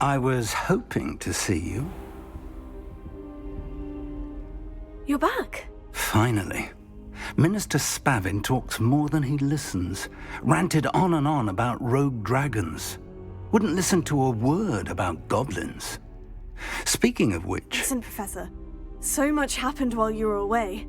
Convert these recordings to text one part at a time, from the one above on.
I was hoping to see you. You're back. Finally. Minister Spavin talks more than he listens. Ranted on and on about rogue dragons. Wouldn't listen to a word about goblins. Speaking of which... Listen, Professor. So much happened while you were away.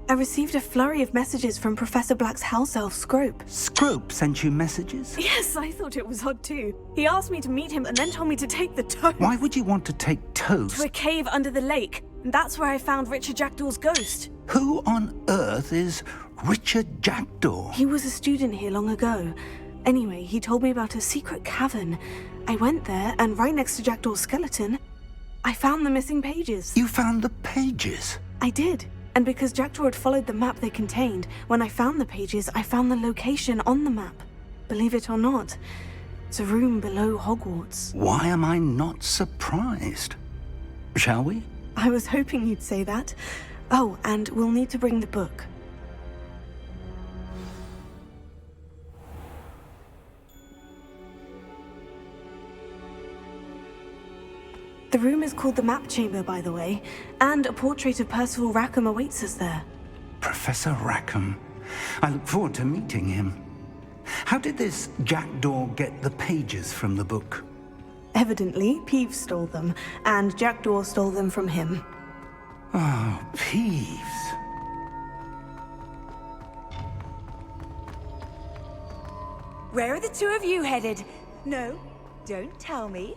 I received a flurry of messages from Professor Black's house elf, Scrope. Scrope sent you messages? Yes, I thought it was odd too. He asked me to meet him and then told me to take the toast. Why would you want to take toast? To a cave under the lake. And that's where I found Richard Jackdaw's ghost. Who on earth is Richard Jackdaw? He was a student here long ago. Anyway, he told me about a secret cavern. I went there, and right next to Jackdaw's skeleton, I found the missing pages. You found the pages? I did. And because Jackdaw had followed the map they contained, when I found the pages, I found the location on the map. Believe it or not, it's a room below Hogwarts. Why am I not surprised? Shall we? I was hoping you'd say that. Oh, and we'll need to bring the book. The room is called the Map Chamber, by the way, and a portrait of Percival Rackham awaits us there. Professor Rackham. I look forward to meeting him. How did this Jackdaw get the pages from the book? Evidently, Peeves stole them, and Jackdaw stole them from him. Oh, Peeves. Where are the two of you headed? No, don't tell me.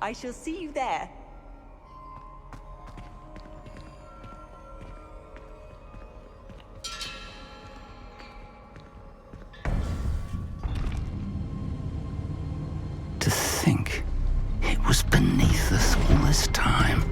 I shall see you there. To think it was beneath us all this time.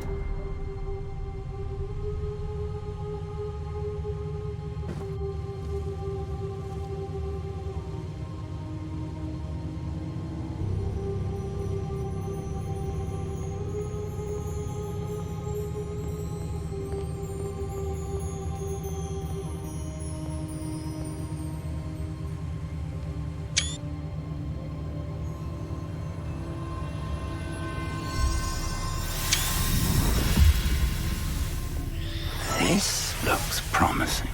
This looks promising.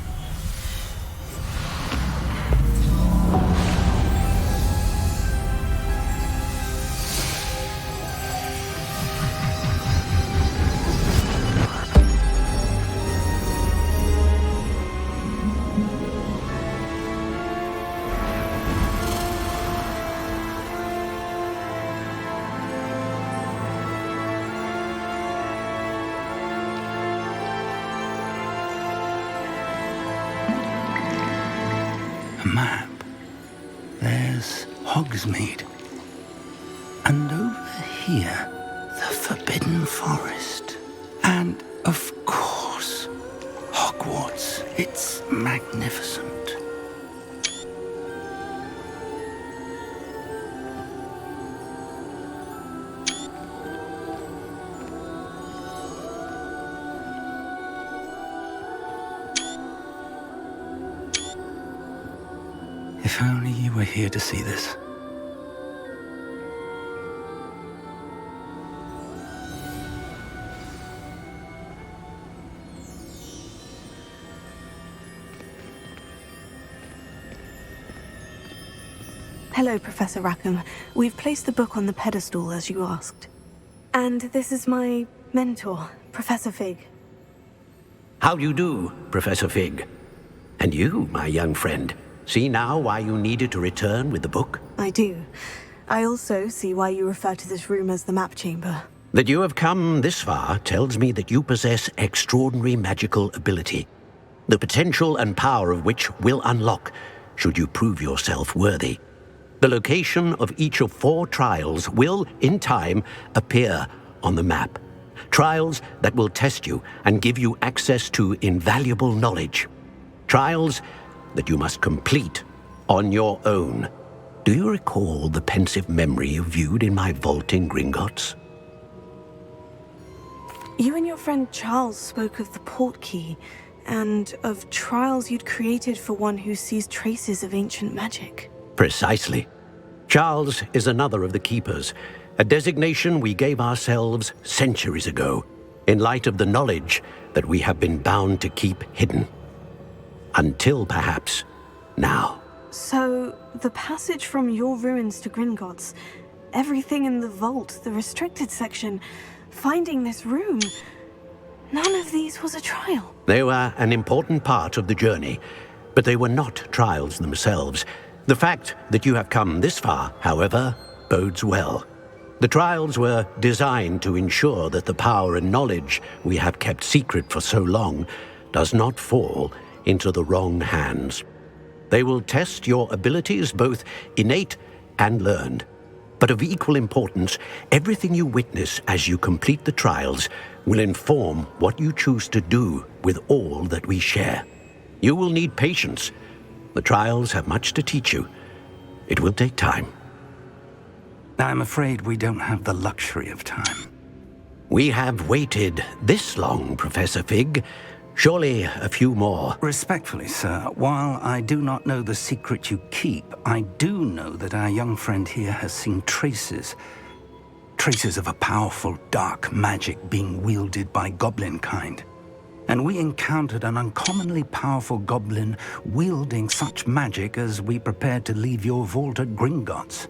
Map. There's Hogsmeade. And over here, the Forbidden Forest. And, of course, Hogwarts. It's magnificent. If only you were here to see this. Hello, Professor Rackham. We've placed the book on the pedestal, as you asked. And this is my mentor, Professor Fig. How do you do, Professor Fig? And you, my young friend, see now why you needed to return with the book? I do. I also see why you refer to this room as the Map Chamber. That you have come this far tells me that you possess extraordinary magical ability, the potential and power of which will unlock should you prove yourself worthy. The location of each of 4 trials will, in time, appear on the map. Trials that will test you and give you access to invaluable knowledge. Trials that you must complete on your own. Do you recall the pensive memory you viewed in my vault in Gringotts? You and your friend Charles spoke of the portkey, and of trials you'd created for one who sees traces of ancient magic. Precisely. Charles is another of the keepers, a designation we gave ourselves centuries ago, in light of the knowledge that we have been bound to keep hidden. Until, perhaps, now. So, the passage from your ruins to Gringotts, everything in the vault, the restricted section, finding this room, none of these was a trial. They were an important part of the journey, but they were not trials themselves. The fact that you have come this far, however, bodes well. The trials were designed to ensure that the power and knowledge we have kept secret for so long does not fall into the wrong hands. They will test your abilities, both innate and learned. But of equal importance, everything you witness as you complete the trials will inform what you choose to do with all that we share. You will need patience. The trials have much to teach you. It will take time. I'm afraid we don't have the luxury of time. We have waited this long, Professor Fig. Surely a few more. Respectfully, sir, while I do not know the secret you keep, I do know that our young friend here has seen traces of a powerful dark magic being wielded by goblin kind. And we encountered an uncommonly powerful goblin wielding such magic as we prepared to leave your vault at Gringotts.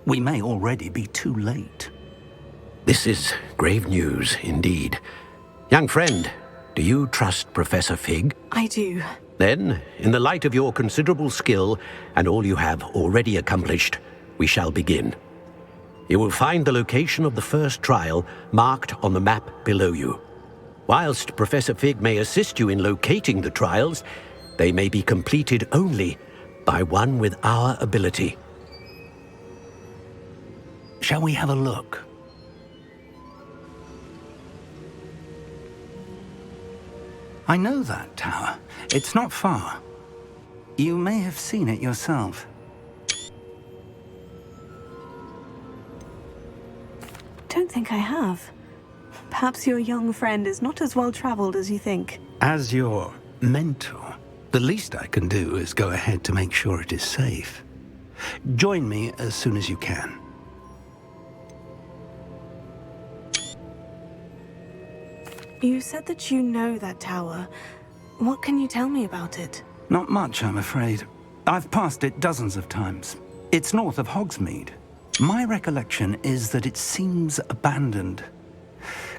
We may already be too late. This is grave news indeed. Young friend, do you trust Professor Fig? I do. Then, in the light of your considerable skill and all you have already accomplished, we shall begin. You will find the location of the first trial marked on the map below you. Whilst Professor Fig may assist you in locating the trials, they may be completed only by one with our ability. Shall we have a look? I know that tower. It's not far. You may have seen it yourself. Don't think I have. Perhaps your young friend is not as well-traveled as you think. As your mentor, the least I can do is go ahead to make sure it is safe. Join me as soon as you can. You said that you know that tower. What can you tell me about it? Not much, I'm afraid. I've passed it dozens of times. It's north of Hogsmeade. My recollection is that it seems abandoned.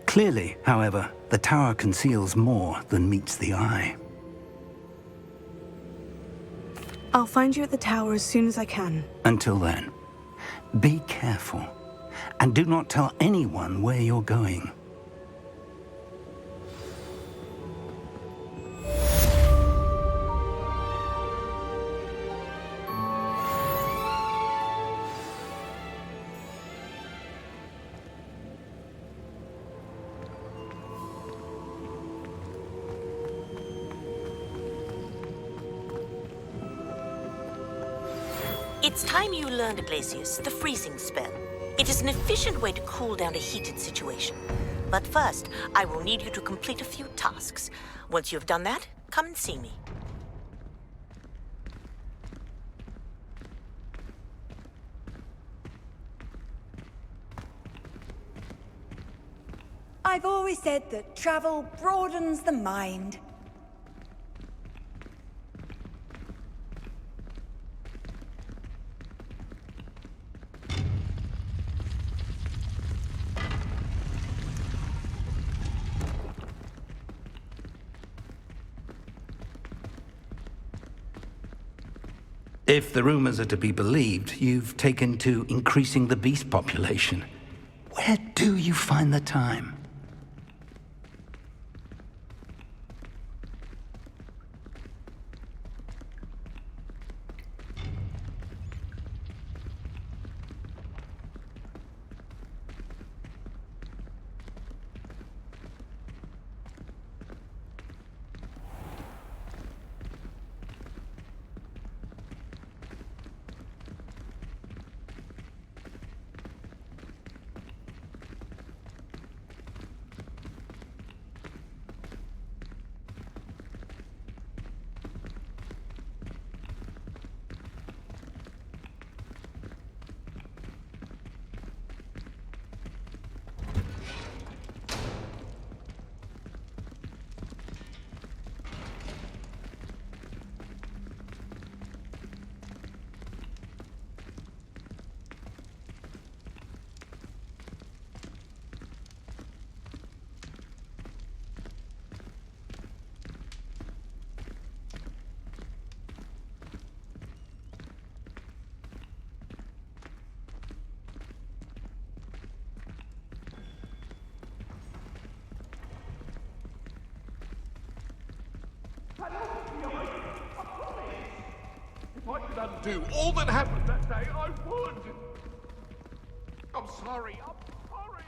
Clearly, however, the tower conceals more than meets the eye. I'll find you at the tower as soon as I can. Until then, be careful, and do not tell anyone where you're going. It's time you learned, Glacius, the freezing spell. It is an efficient way to cool down a heated situation. But first, I will need you to complete a few tasks. Once you've done that, come and see me. I've always said that travel broadens the mind. If the rumors are to be believed, you've taken to increasing the beast population. Where do you find the time? If I could undo all that happened that day, I would. I'm sorry. I'm sorry.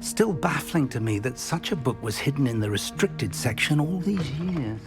Still baffling to me that such a book was hidden in the restricted section all these years.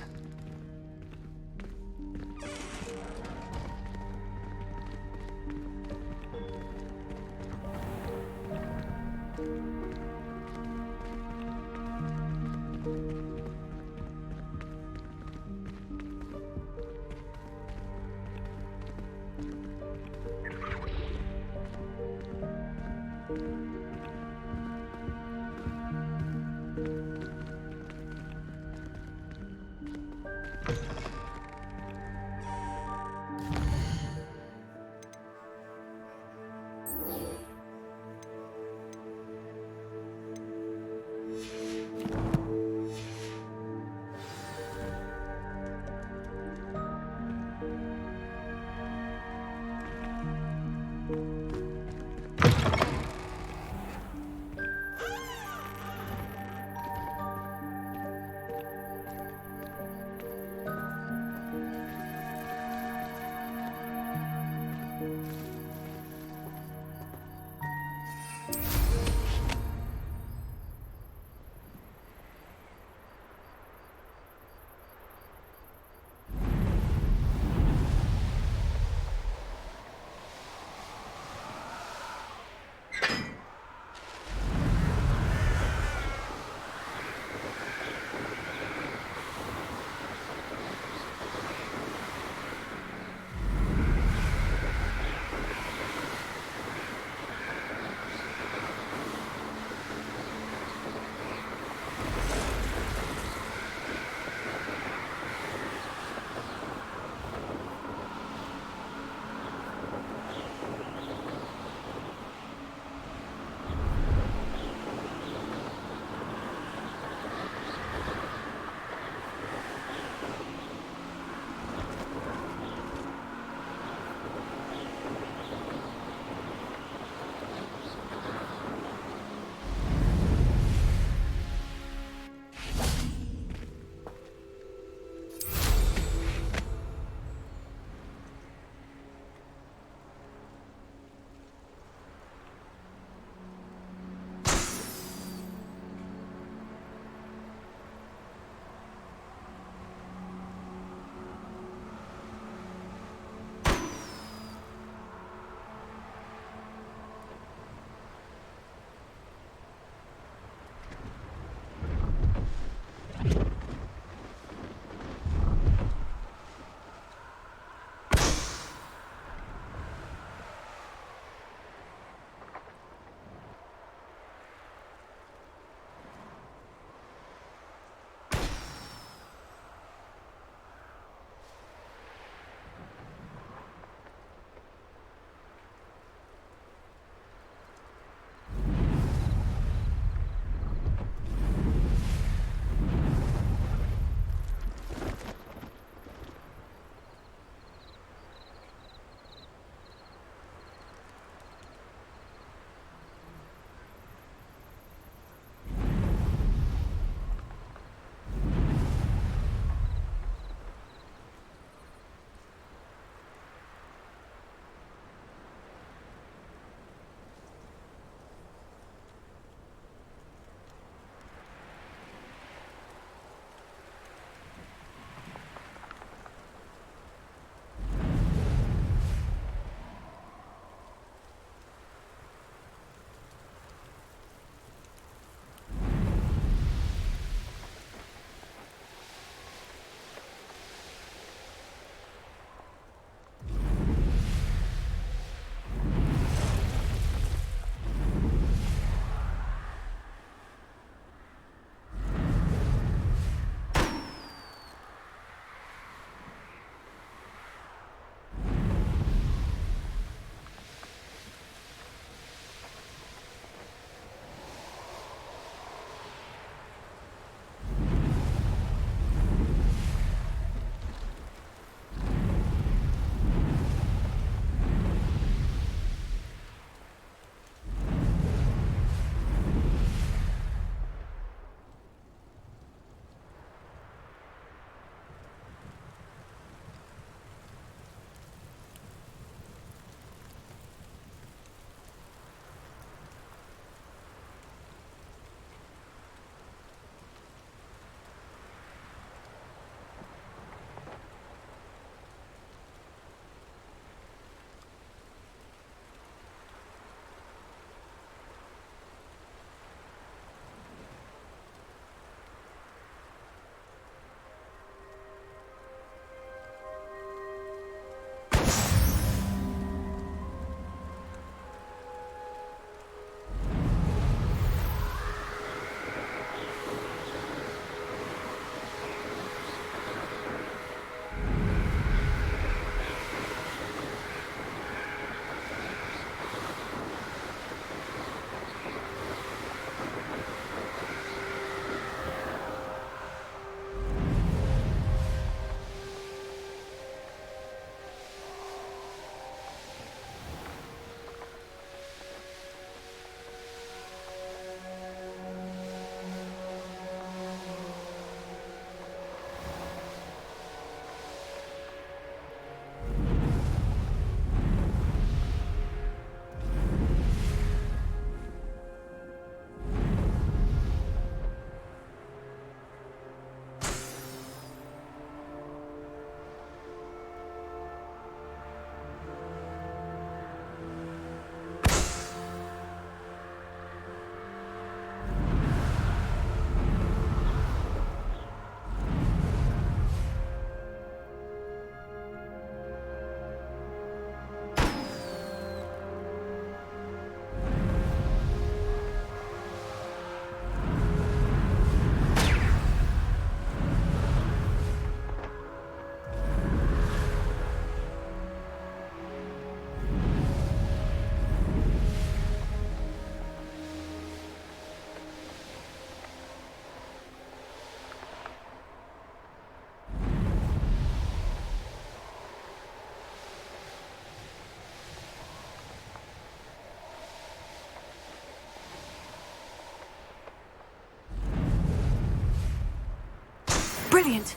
Brilliant.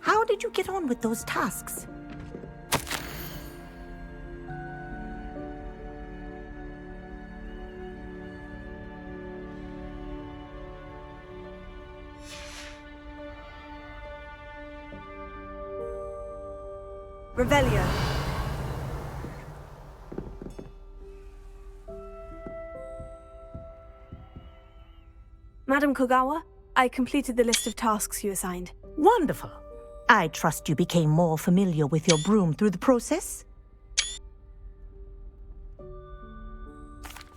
How did you get on with those tasks? Revelio. Madam Kogawa, I completed the list of tasks you assigned. Wonderful. I trust you became more familiar with your broom through the process?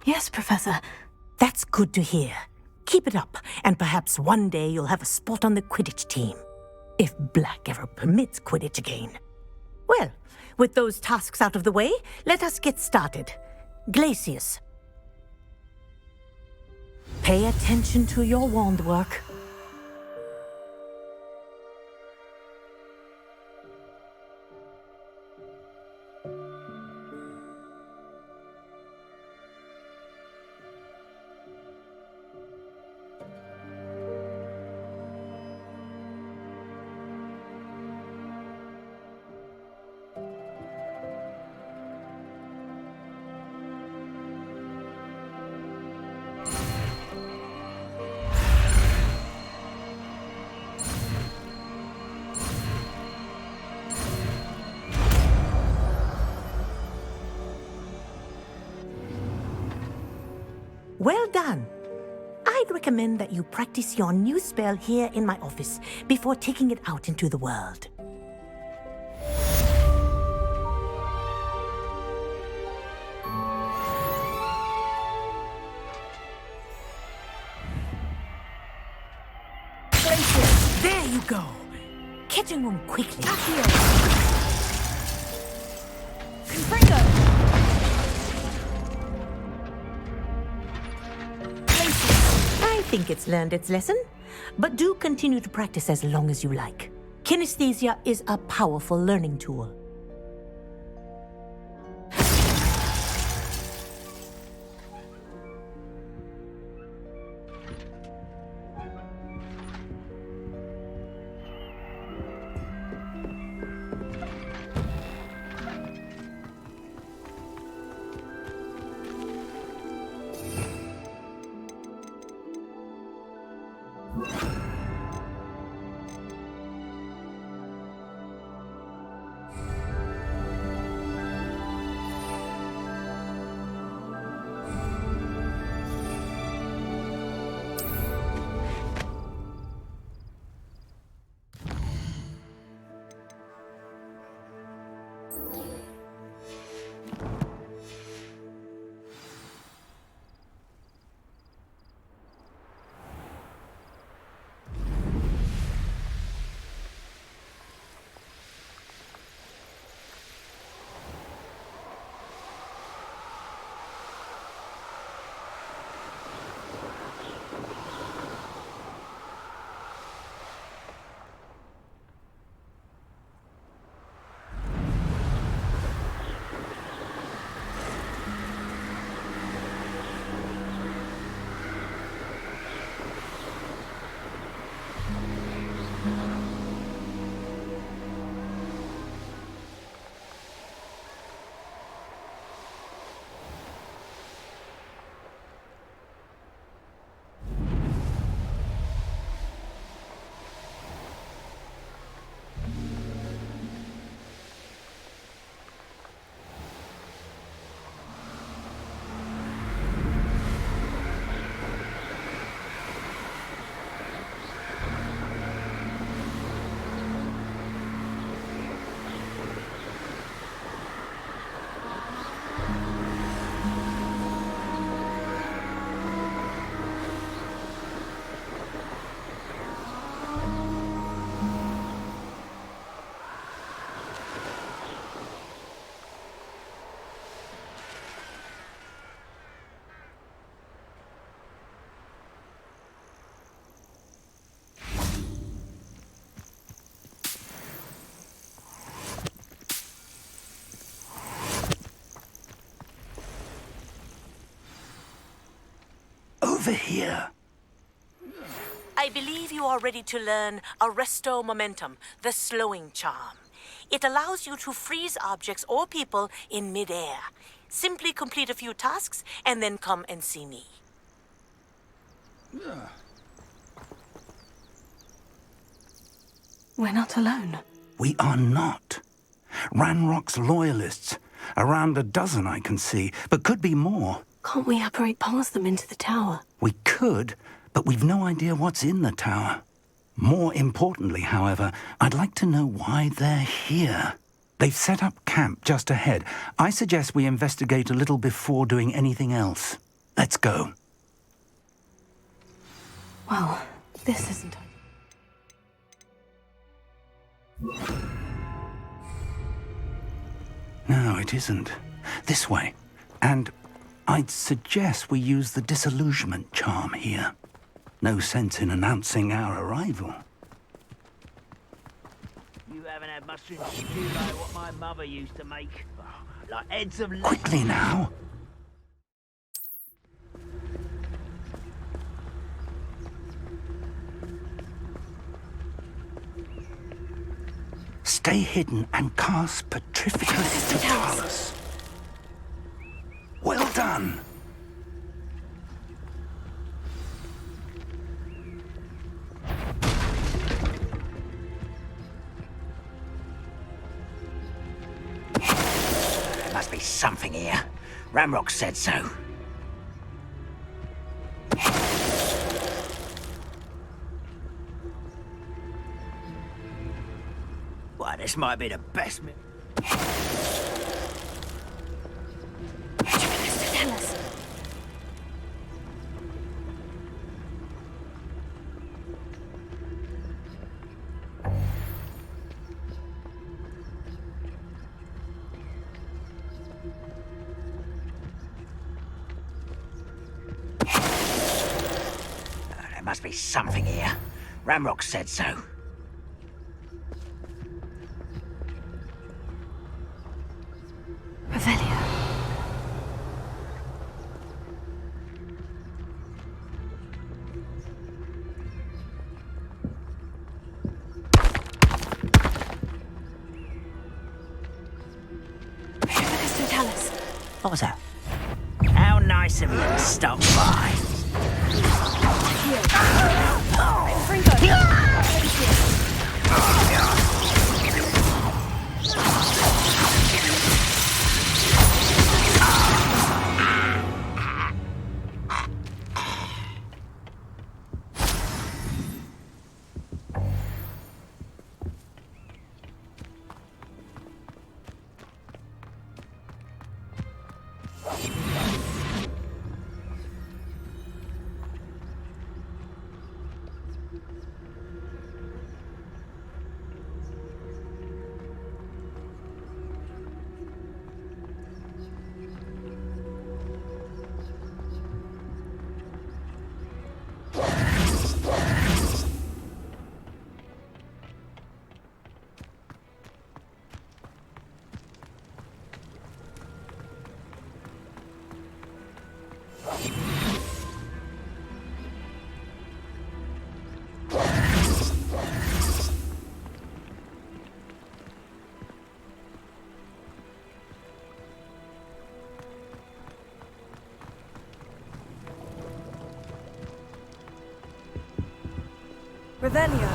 Yes, Professor. That's good to hear. Keep it up, and perhaps one day you'll have a spot on the Quidditch team. If Black ever permits Quidditch again. Well, with those tasks out of the way, let us get started. Glacius. Pay attention to your wand work. Well done. I'd recommend that you practice your new spell here in my office before taking it out into the world. Glacius, there you go. Catching on quickly. Confringo! I think it's learned its lesson, but do continue to practice as long as you like. Kinesthesia is a powerful learning tool. over here. I believe you are ready to learn Arresto Momentum, the slowing charm. It allows you to freeze objects or people in midair. Simply complete a few tasks and then come and see me. We're not alone. We are not. Ranrock's loyalists. Around a dozen I can see, but could be more. Can't we apparate past them into the tower? We could, but we've no idea what's in the tower. More importantly, however, I'd like to know why they're here. They've set up camp just ahead. I suggest we investigate a little before doing anything else. Let's go. Well, this isn't... No, it isn't. This way. And I'd suggest we use the disillusionment charm here. No sense in announcing our arrival. You haven't had mustard and stew like what my mother used to make. Oh, like heads of... Quickly now. Stay hidden and cast Petrificus Totalis. Well done. There must be something here. Ramrock said so. Why, this might be the best... Tell us. There must be something here. Ramrock said so. Revelio. Petrificus Totalis. What was that? How nice of you to stop by. Revelio.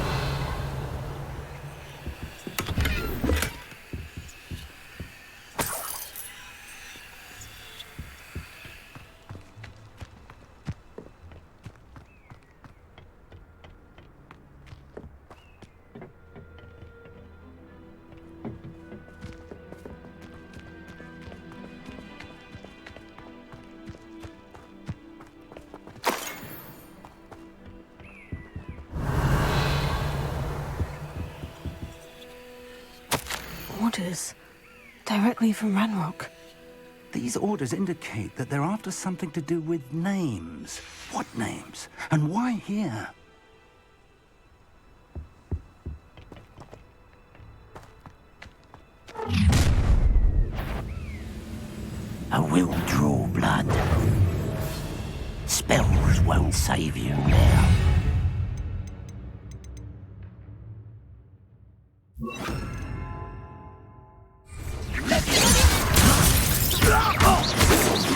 Orders. Directly from Ranrock. These orders indicate that they're after something to do with names. What names? And why here? I will draw blood. Spells won't save you now.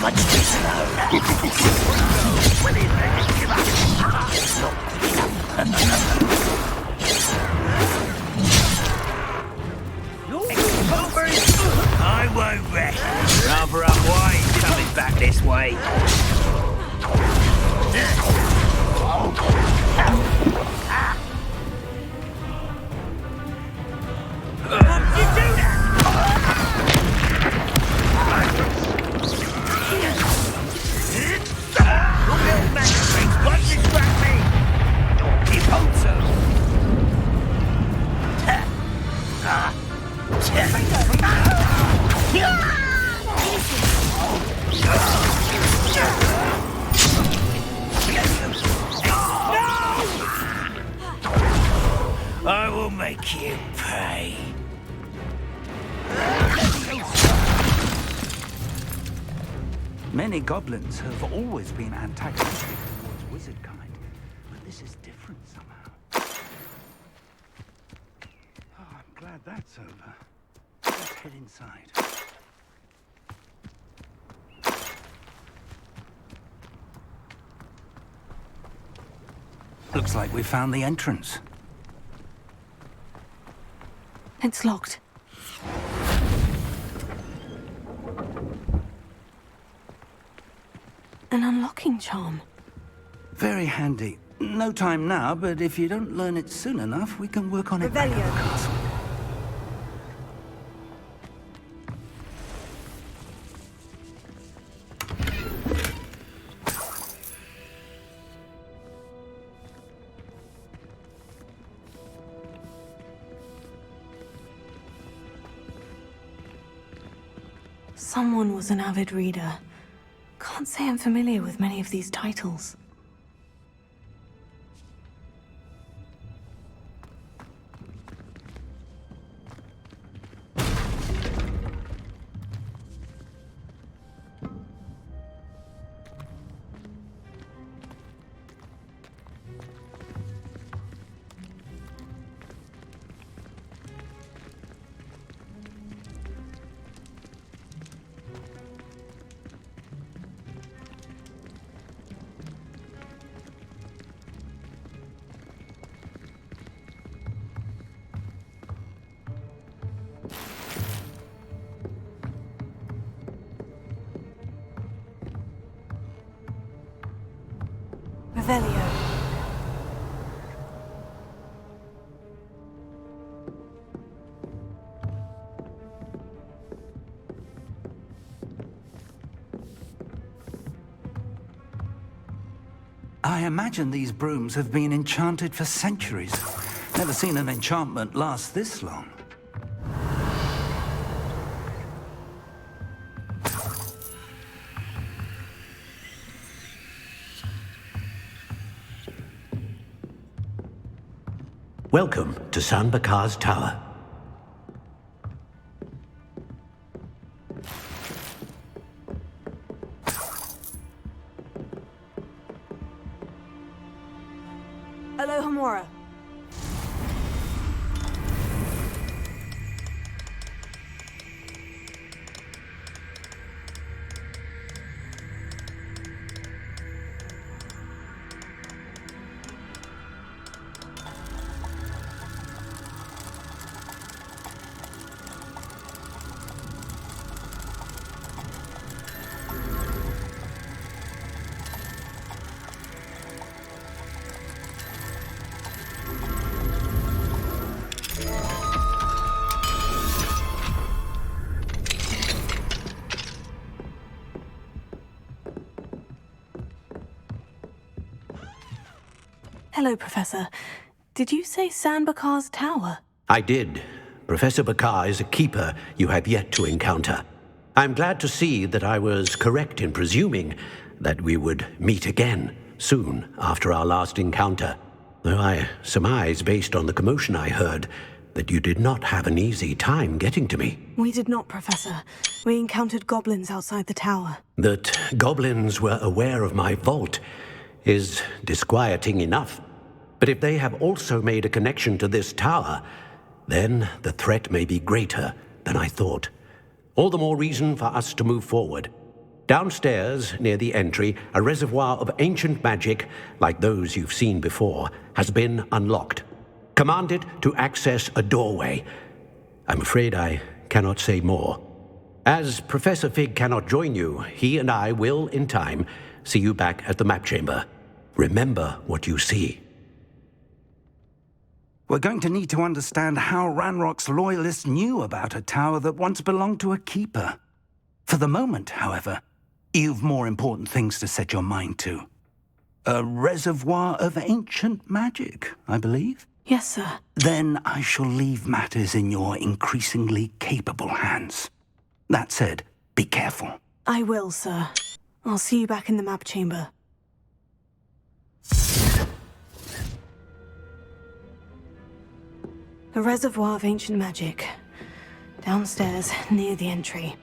Much too slow. Will he let it give up? I won't rest. Rather unwise coming back this way. How did you do that? Your little magistrates won't distract me. Keep hold, sir. I will make you pay. Many goblins have always been antagonistic towards wizard kind, but this is different somehow. Oh, I'm glad that's over. Let's head inside. Looks like we found the entrance. It's locked. An unlocking charm. Very handy. No time now, but if you don't learn it soon enough, we can work on it back at the castle. Someone was an avid reader. Can't say I'm familiar with many of these titles. Revelio. I imagine these brooms have been enchanted for centuries. Never seen an enchantment last this long. Welcome to San Bakar's Tower. Alohomora. Hello, Professor. Did you say San Bakar's Tower? I did. Professor Bakar is a keeper you have yet to encounter. I'm glad to see that I was correct in presuming that we would meet again soon after our last encounter, though I surmise, based on the commotion I heard, that you did not have an easy time getting to me. We did not, Professor. We encountered goblins outside the tower. That goblins were aware of my vault is disquieting enough. But if they have also made a connection to this tower, then the threat may be greater than I thought. All the more reason for us to move forward. Downstairs, near the entry, a reservoir of ancient magic, like those you've seen before, has been unlocked. Command it to access a doorway. I'm afraid I cannot say more. As Professor Fig cannot join you, he and I will, in time, see you back at the map chamber. Remember what you see. We're going to need to understand how Ranrock's loyalists knew about a tower that once belonged to a keeper. For the moment, however, you've more important things to set your mind to. A reservoir of ancient magic, I believe? Yes, sir. Then I shall leave matters in your increasingly capable hands. That said, be careful. I will, sir. I'll see you back in the map chamber. A reservoir of ancient magic. Downstairs, near the entry.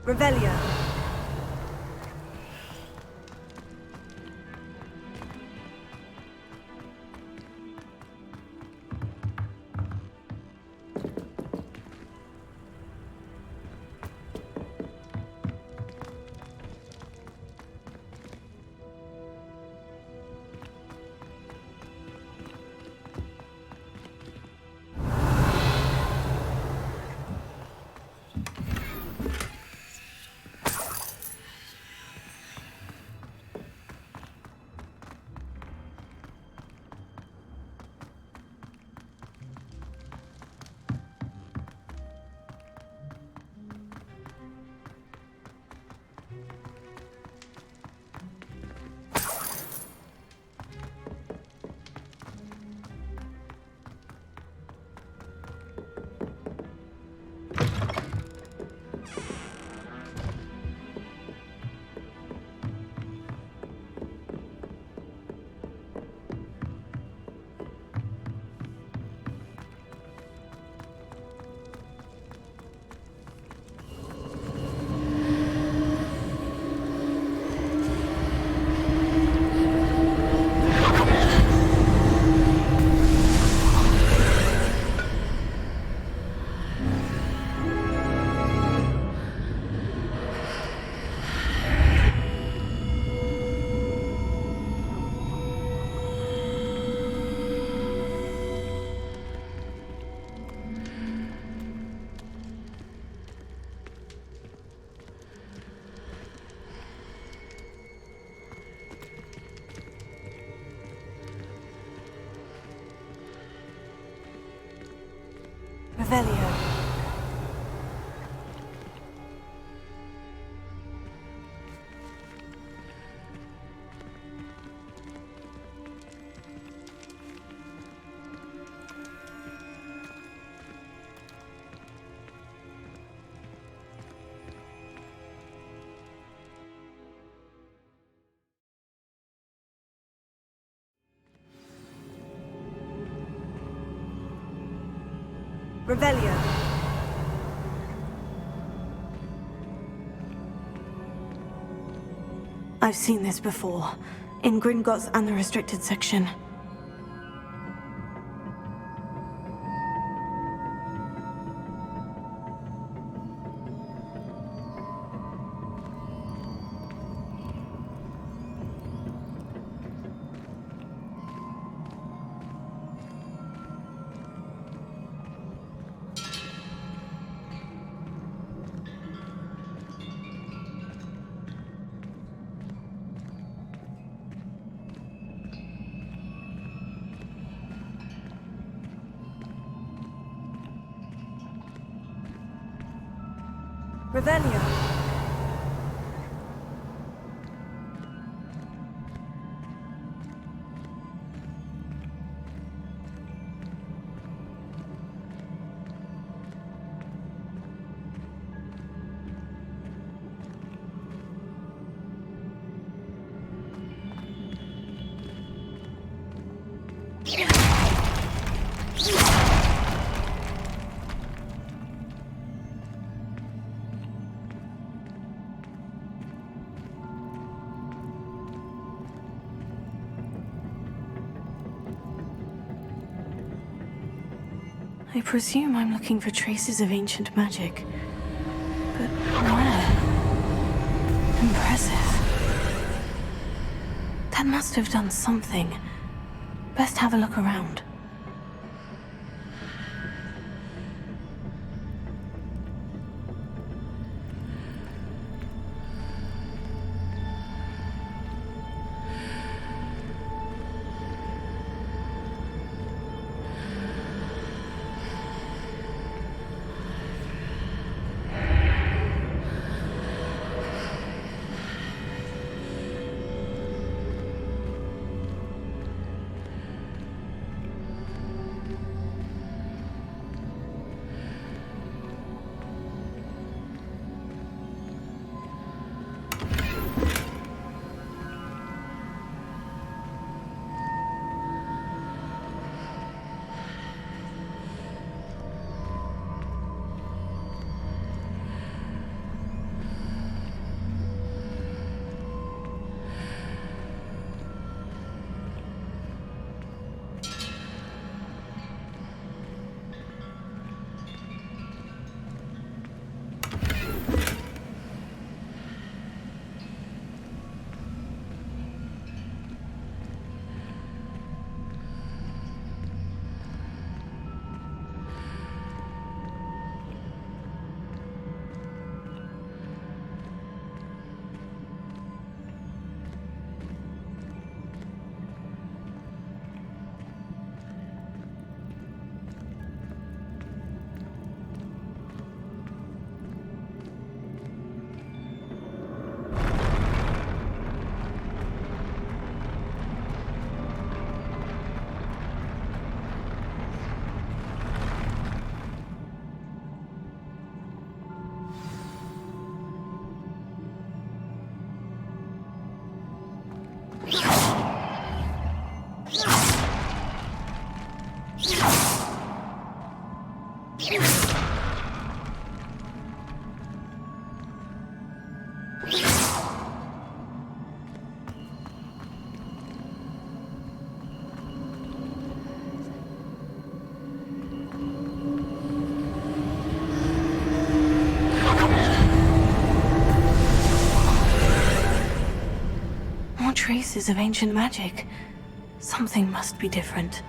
Revelio. Revelio. Revelio. I've seen this before, in Gringotts and the restricted section. Revelio. I presume I'm looking for traces of ancient magic. But where? Impressive. That must have done something. Best have a look around. Traces of ancient magic. Something must be different.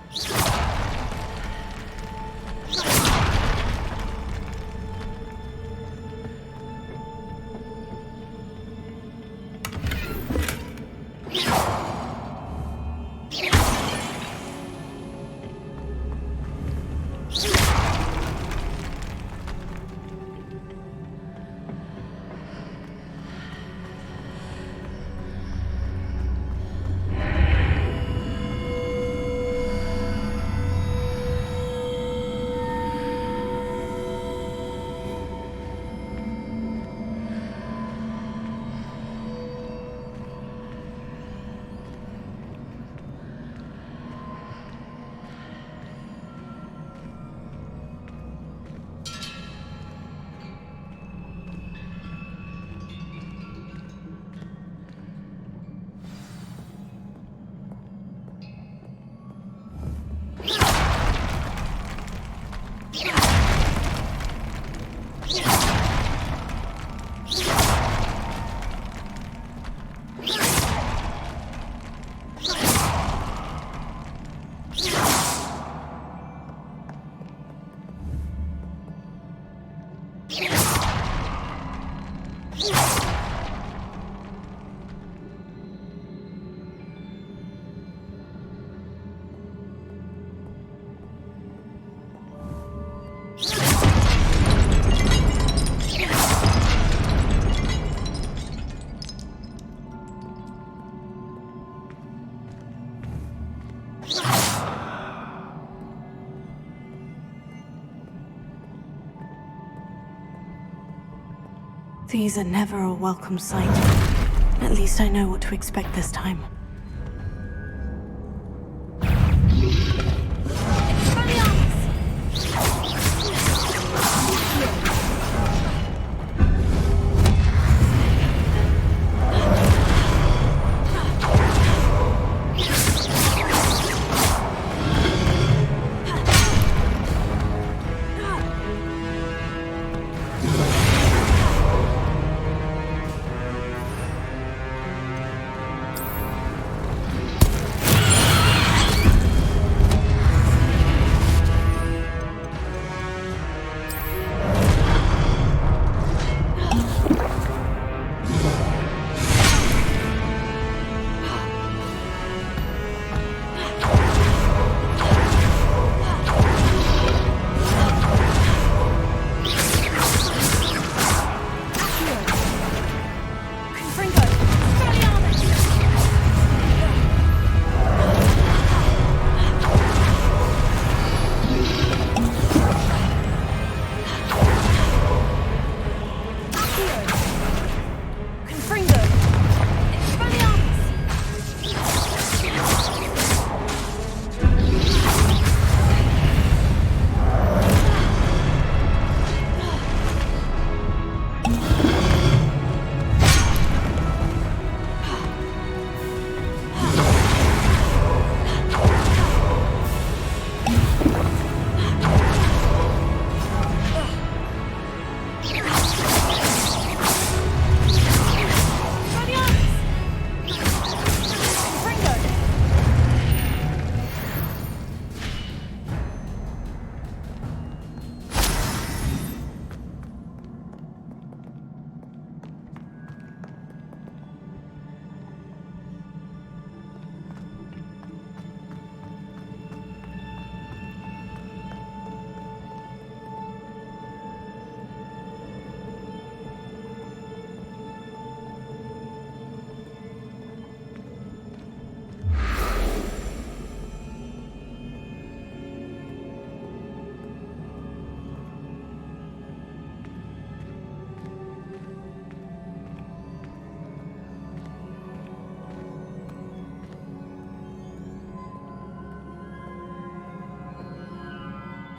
These are never a welcome sight. At least I know what to expect this time.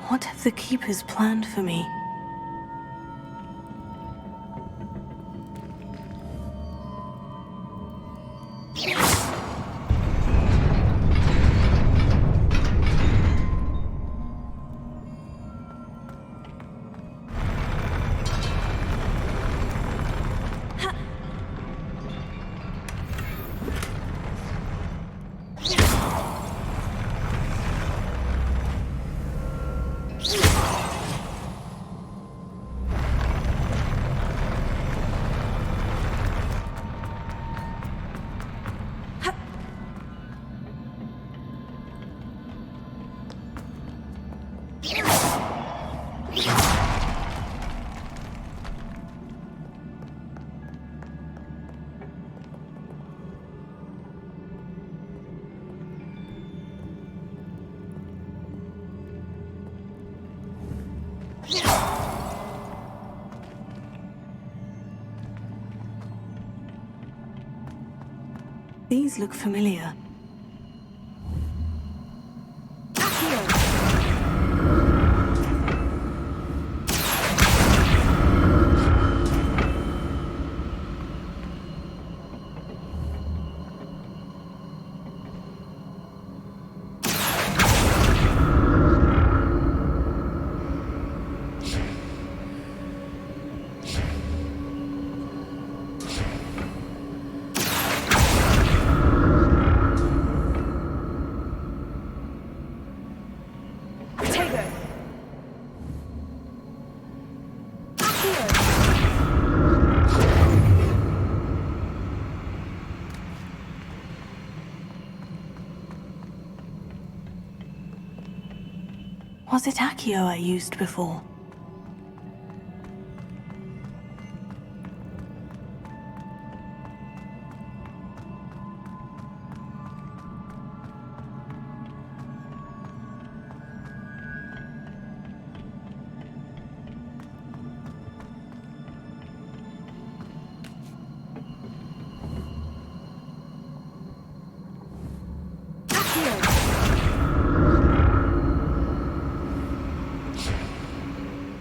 What have the Keepers planned for me? These look familiar. Was it Accio I used before?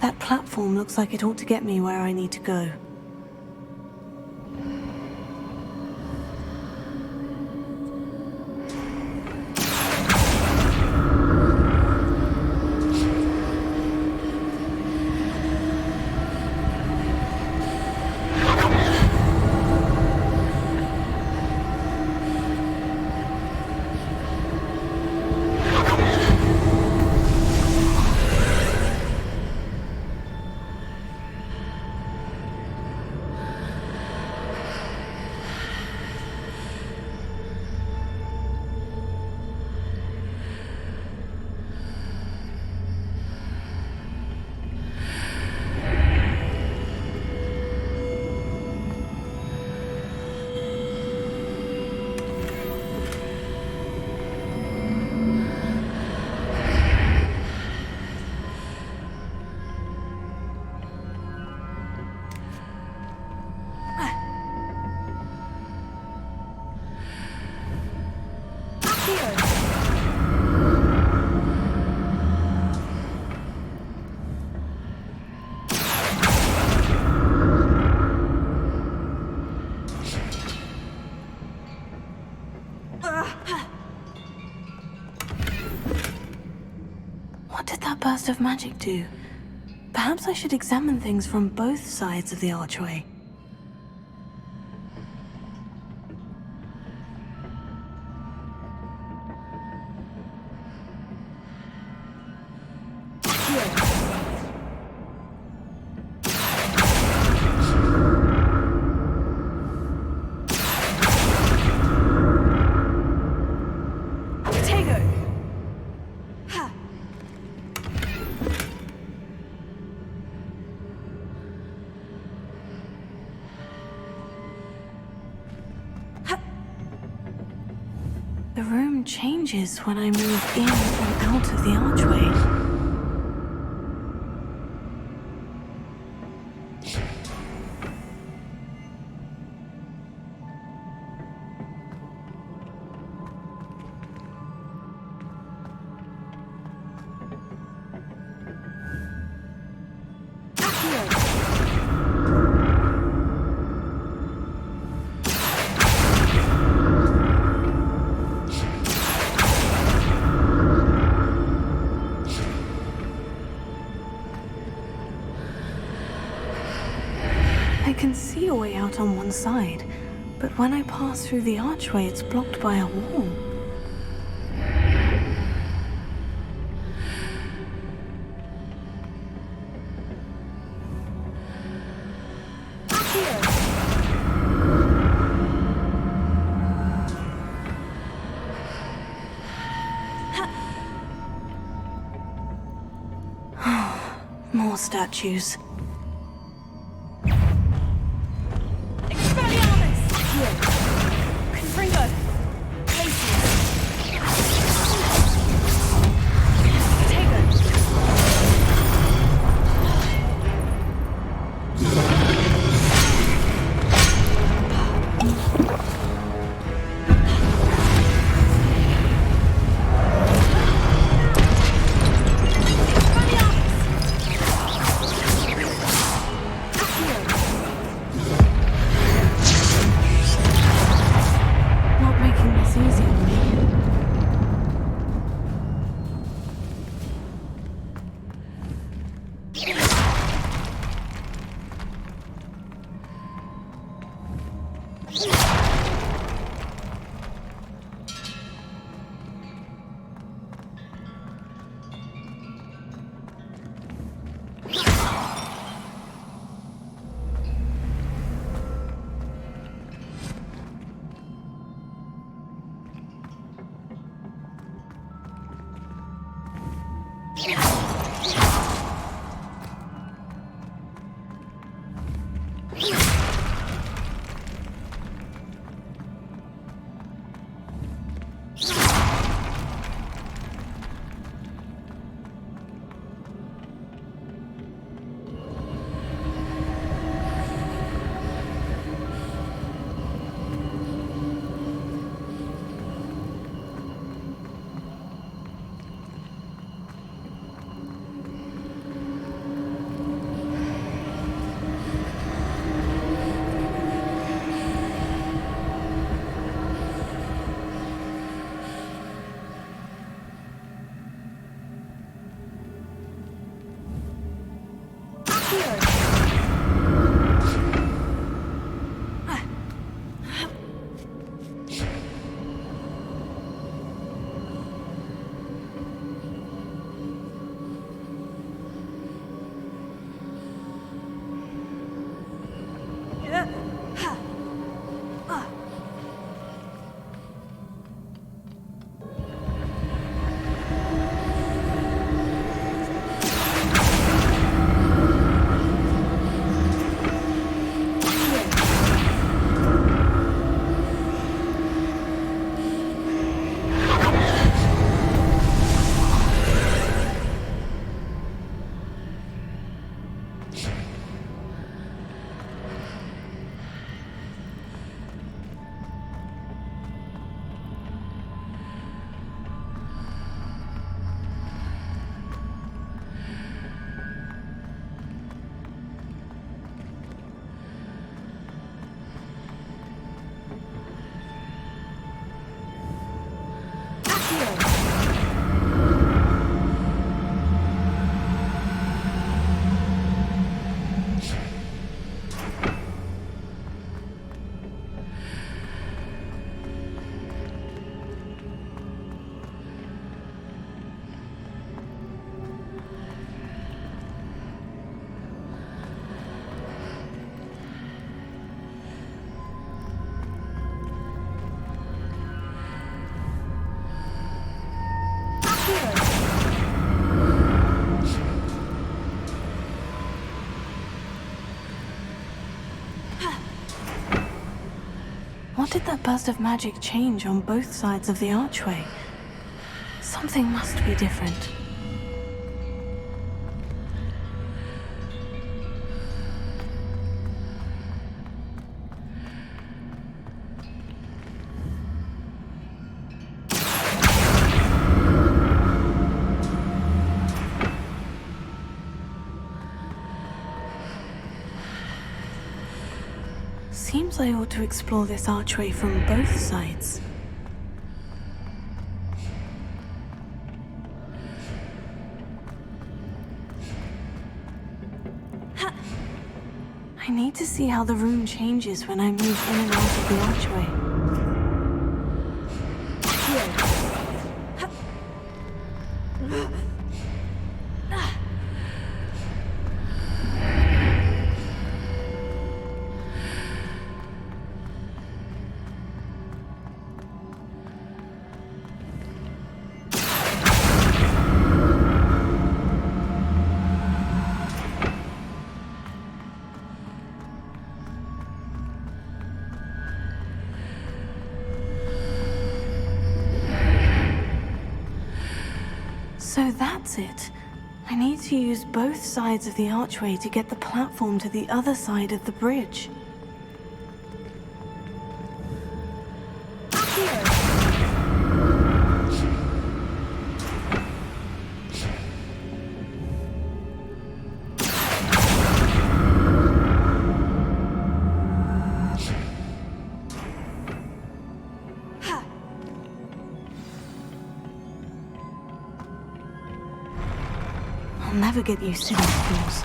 That platform looks like it ought to get me where I need to go. What did that burst of magic do? Perhaps I should examine things from both sides of the archway. The room changes when I move in and out of the archway. out on one side, but when I pass through the archway, it's blocked by a wall. More statues. Expelliarmus! Here. Confringo! Places! Taylor! Not making this easy on me. What did that burst of magic change on both sides of the archway? Something must be different. Seems I ought to explore this archway from both sides. I need to see how the room changes when I move in and out of the archway. So that's it. I need to use both sides of the archway to get the platform to the other side of the bridge. I'll never get used to these floors.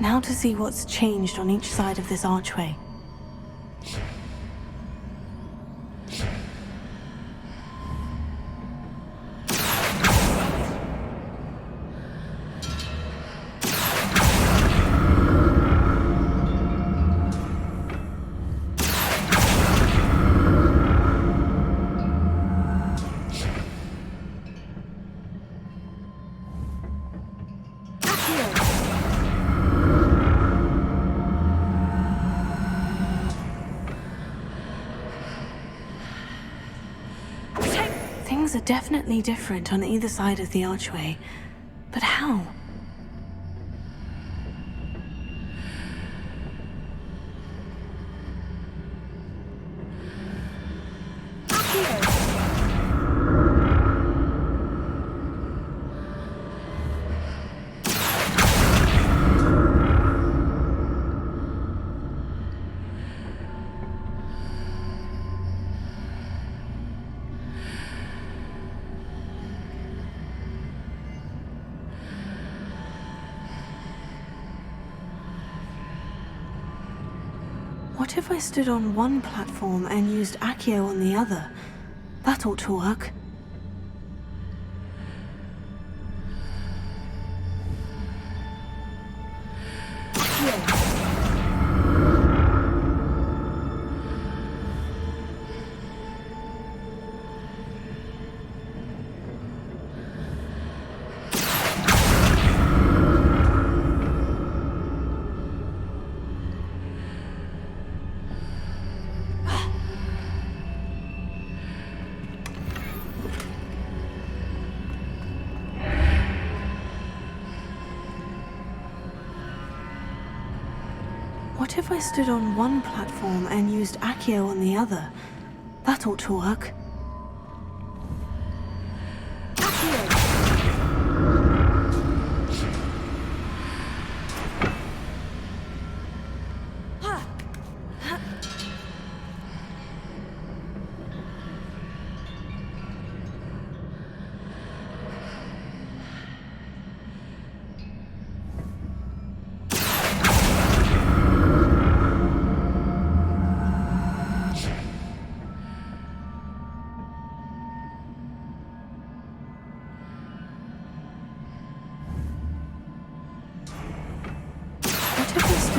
Now to see what's changed on each side of this archway. Things are definitely different on either side of the archway. But how? What if I stood on one platform and used Accio on the other? That ought to work. What if I stood on one platform and used Accio on the other? That ought to work.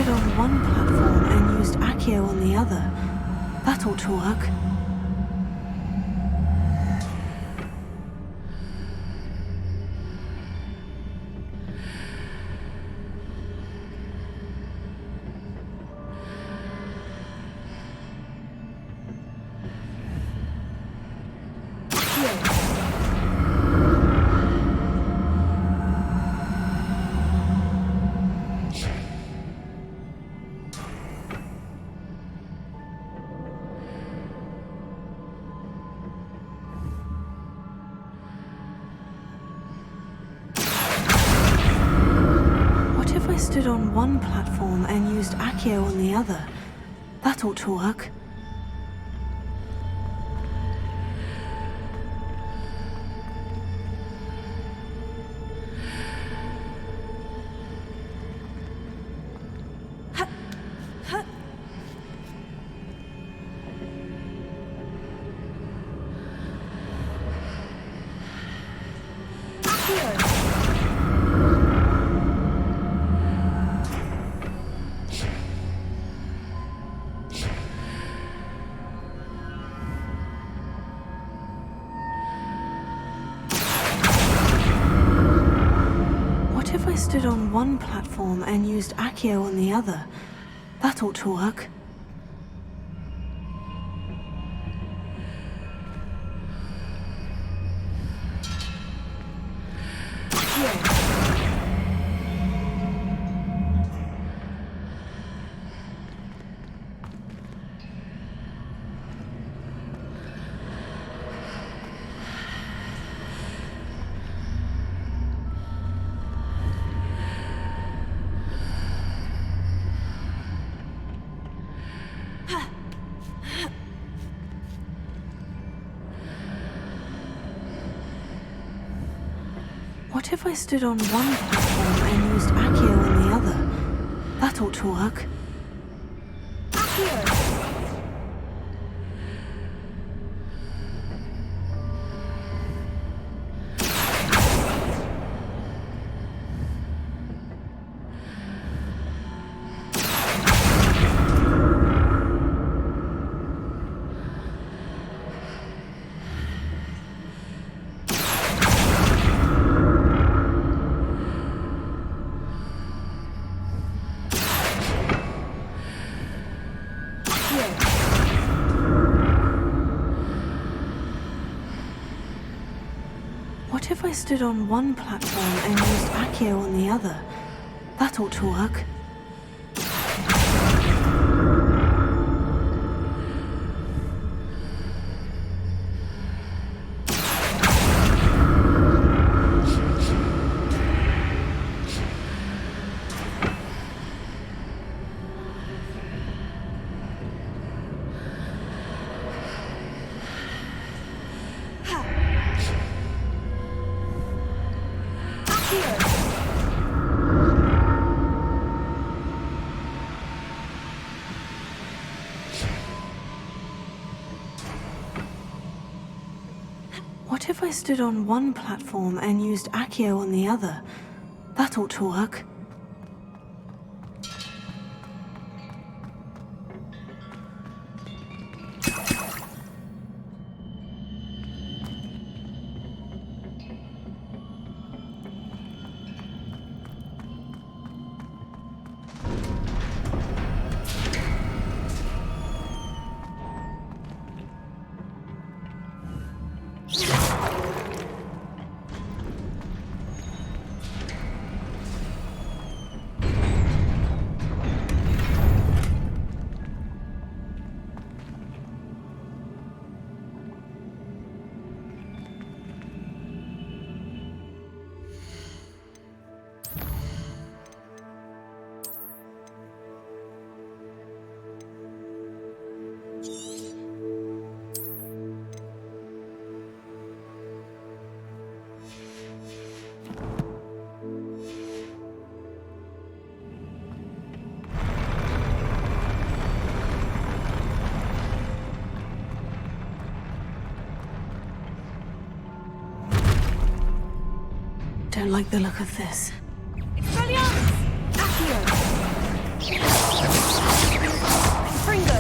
On one platform and used Accio on the other. That ought to work. Stood on one platform and used Accio on the other. That ought to work. Stood on one platform and used Accio on the other. That ought to work. What if I stood on one platform and used Accio on the other? That ought to work. Accio! What if I stood on one platform and used Accio on the other? That ought to work. What if I stood on one platform and used Accio on the other? That ought to work. Don't like the look of this. Expelliarmus! Accio! Fringo!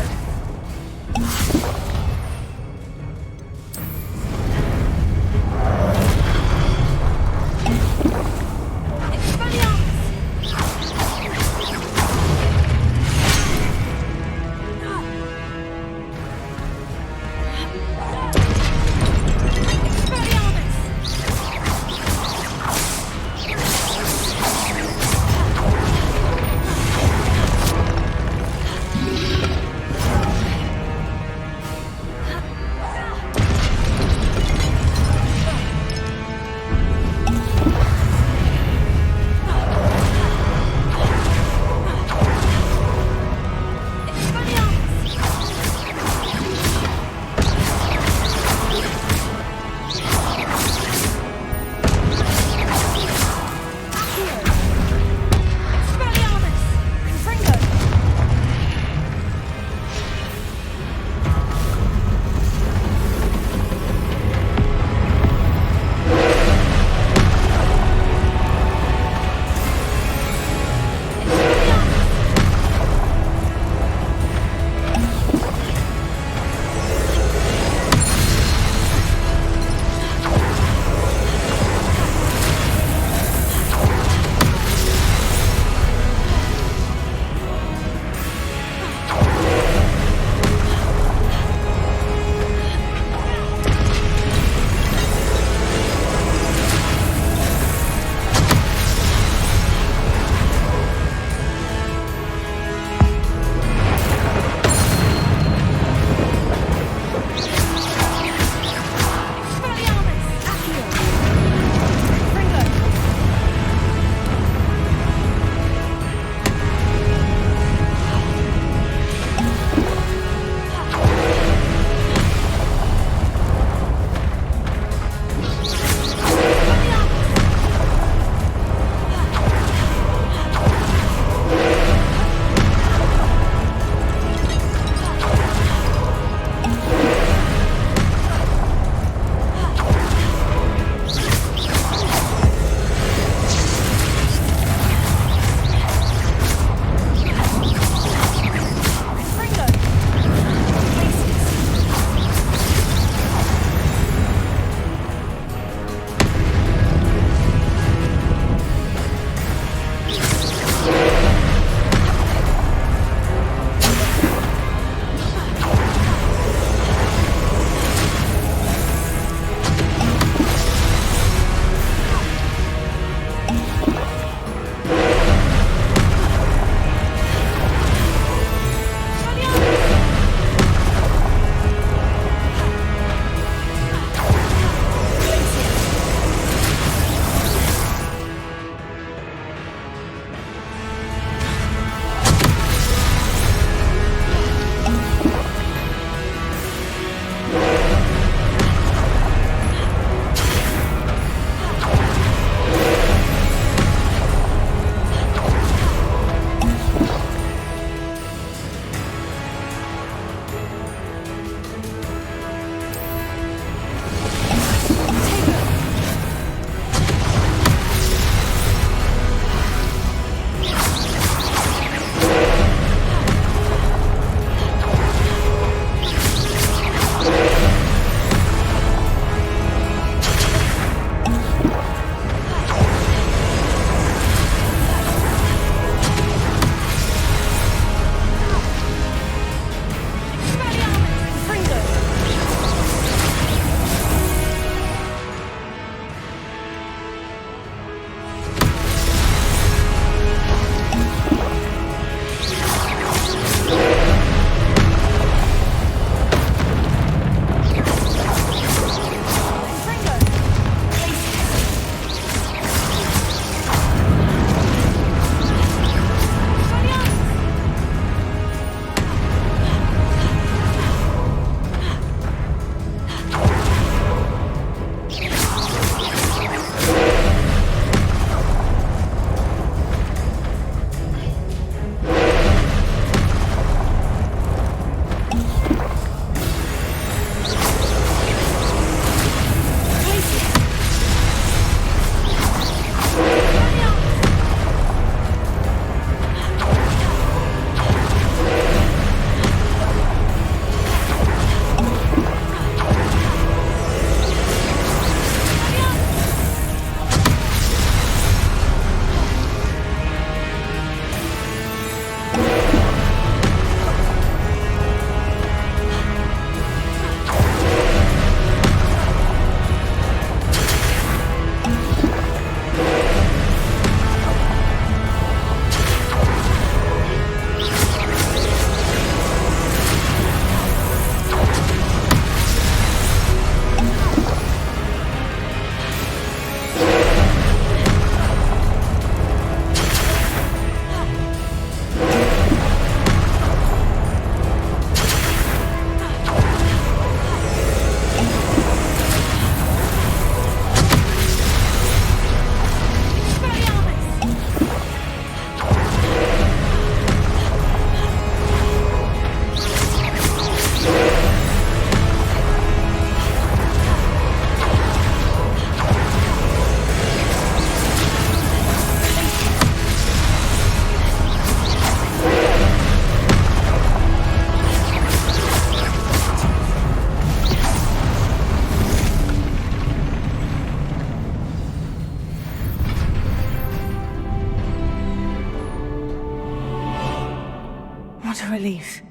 a relief.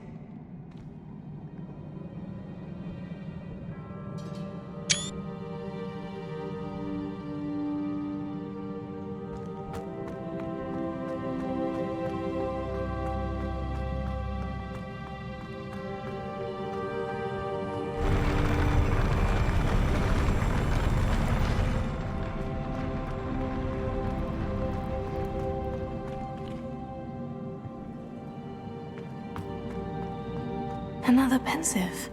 Another pensive.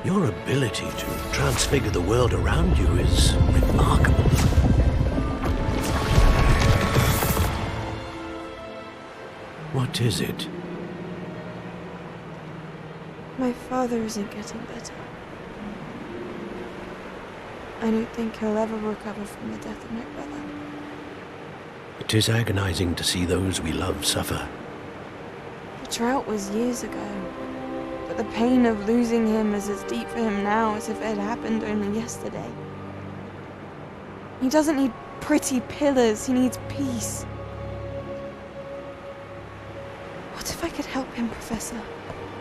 Your ability to transfigure the world around you is remarkable. What is it? My father isn't getting better. I don't think he'll ever recover from the death of my brother. It is agonizing to see those we love suffer. The drought was years ago, but the pain of losing him is as deep for him now as if it had happened only yesterday. He doesn't need pretty pillars, he needs peace. What if I could help him, Professor?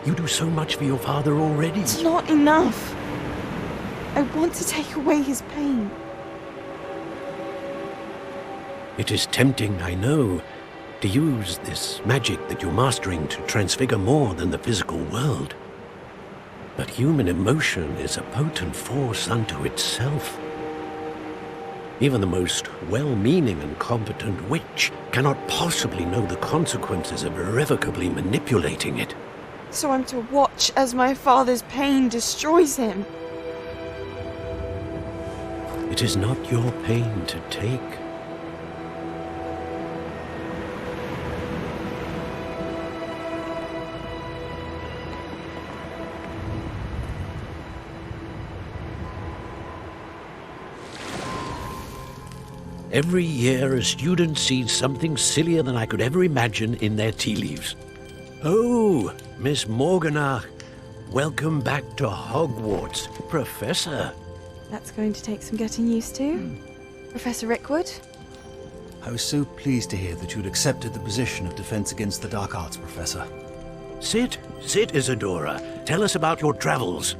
You do so much for your father already. It's not enough. I want to take away his pain. It is tempting, I know, to use this magic that you're mastering to transfigure more than the physical world. But human emotion is a potent force unto itself. Even the most well-meaning and competent witch cannot possibly know the consequences of irrevocably manipulating it. So I'm to watch as my father's pain destroys him. It is not your pain to take. Every year, a student sees something sillier than I could ever imagine in their tea leaves. Oh, Miss Morganach, welcome back to Hogwarts, Professor. That's going to take some getting used to. Professor Rickwood? I was so pleased to hear that you'd accepted the position of Defense Against the Dark Arts, Professor. Sit, Isadora. Tell us about your travels.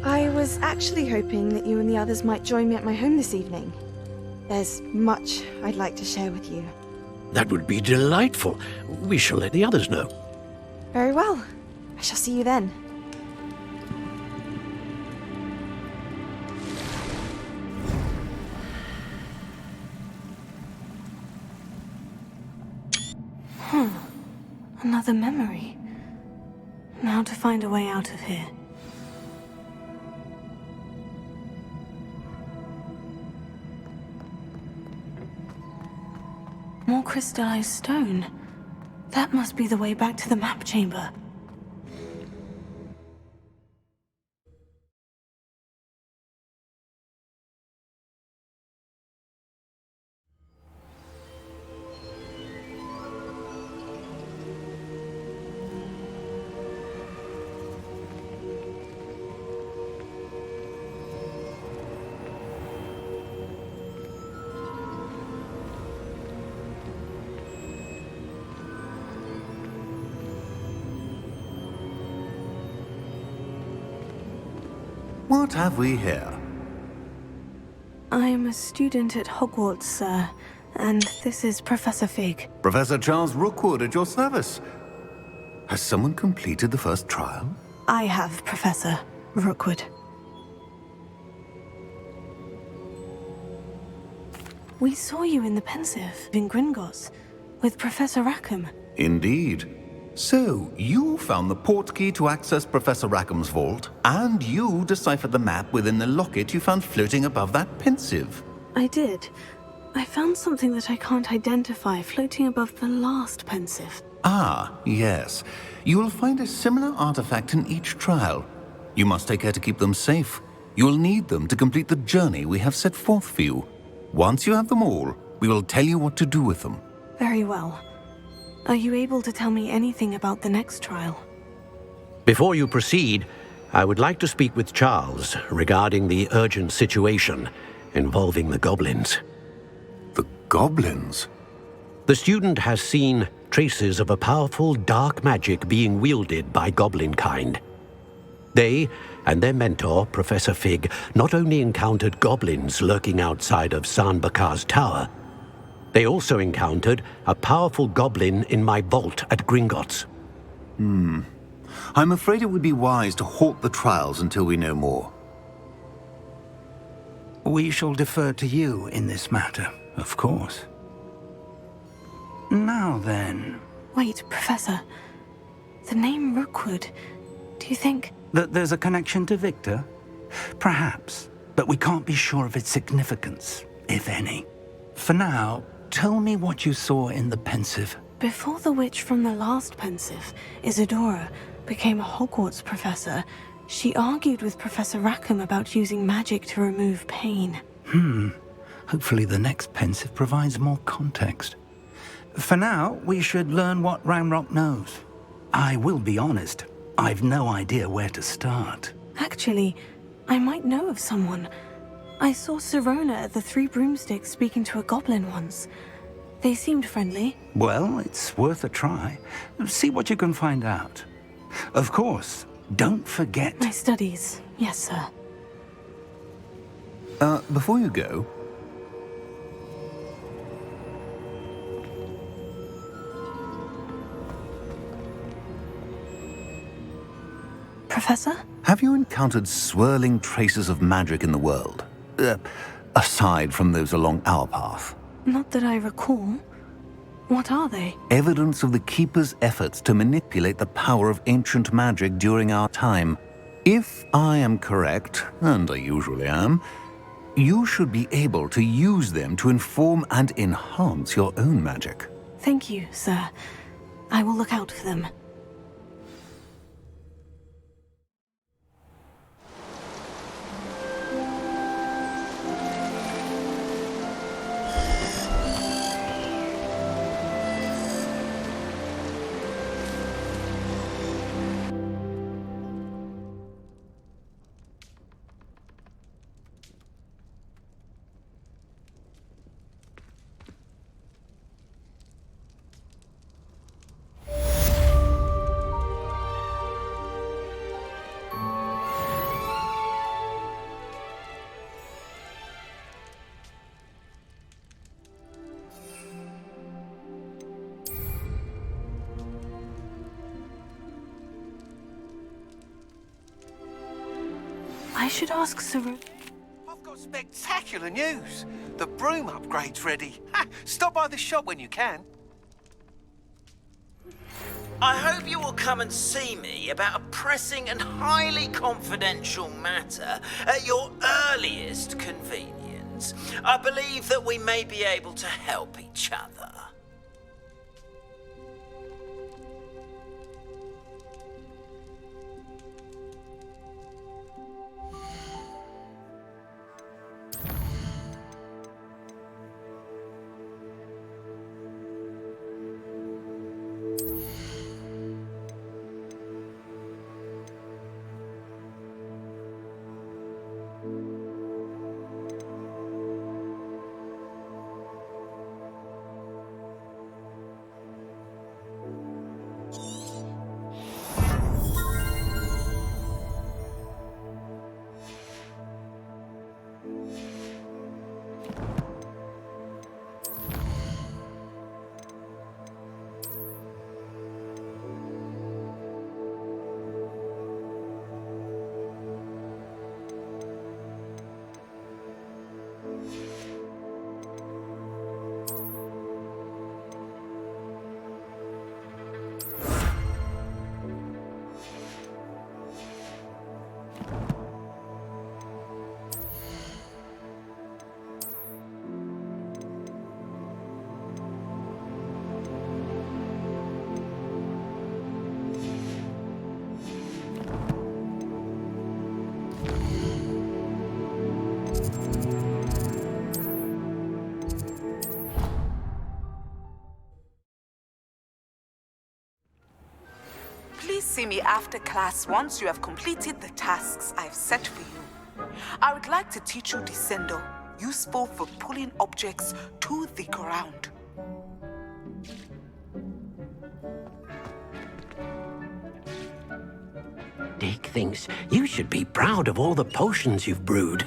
I was actually hoping that you and the others might join me at my home this evening. There's much I'd like to share with you. That would be delightful. We shall let the others know. Very well. I shall see you then. Another memory. Now to find a way out of here. More crystallized stone. That must be the way back to the map chamber. What have we here? I am a student at Hogwarts, sir, and this is Professor Fig. Professor Charles Rookwood at your service. Has someone completed the first trial? I have, Professor Rookwood. We saw you in the Pensieve in Gringotts with Professor Rackham. Indeed. So, you found the portkey to access Professor Rackham's vault, and you deciphered the map within the locket you found floating above that Pensieve. I did. I found something that I can't identify floating above the last Pensieve. Ah, yes. You will find a similar artifact in each trial. You must take care to keep them safe. You will need them to complete the journey we have set forth for you. Once you have them all, we will tell you what to do with them. Very well. Are you able to tell me anything about the next trial? Before you proceed, I would like to speak with Charles regarding the urgent situation involving the goblins. The goblins? The student has seen traces of a powerful dark magic being wielded by goblin kind. They and their mentor, Professor Fig, not only encountered goblins lurking outside of Sanbakar's tower, they also encountered a powerful goblin in my vault at Gringotts. I'm afraid it would be wise to halt the trials until we know more. We shall defer to you in this matter, of course. Now then... Wait, Professor. The name Rookwood. Do you think... That there's a connection to Victor? Perhaps, but we can't be sure of its significance, if any. For now, tell me what you saw in the Pensieve. Before the witch from the last Pensieve, Isadora, became a Hogwarts professor, she argued with Professor Rackham about using magic to remove pain. Hopefully the next Pensieve provides more context. For now, we should learn what Ranrock knows. I will be honest, I've no idea where to start. Actually, I might know of someone. I saw Sirona at the Three Broomsticks speaking to a goblin once. They seemed friendly. Well, it's worth a try. See what you can find out. Of course, don't forget... My studies, yes, sir. Before you go... Professor? Have you encountered swirling traces of magic in the world? Aside from those along our path? Not that I recall. What are they? Evidence of the Keeper's efforts to manipulate the power of ancient magic during our time. If I am correct, and I usually am, you should be able to use them to inform and enhance your own magic. Thank you, sir. I will look out for them. I should ask Sirona. I've got spectacular news. The broom upgrade's ready. Ha! Stop by the shop when you can. I hope you will come and see me about a pressing and highly confidential matter at your earliest convenience. I believe that we may be able to help each other. me after class once you have completed the tasks I've set for you. I would like to teach you Descendo, useful for pulling objects to the ground. Dick thinks you should be proud of all the potions you've brewed.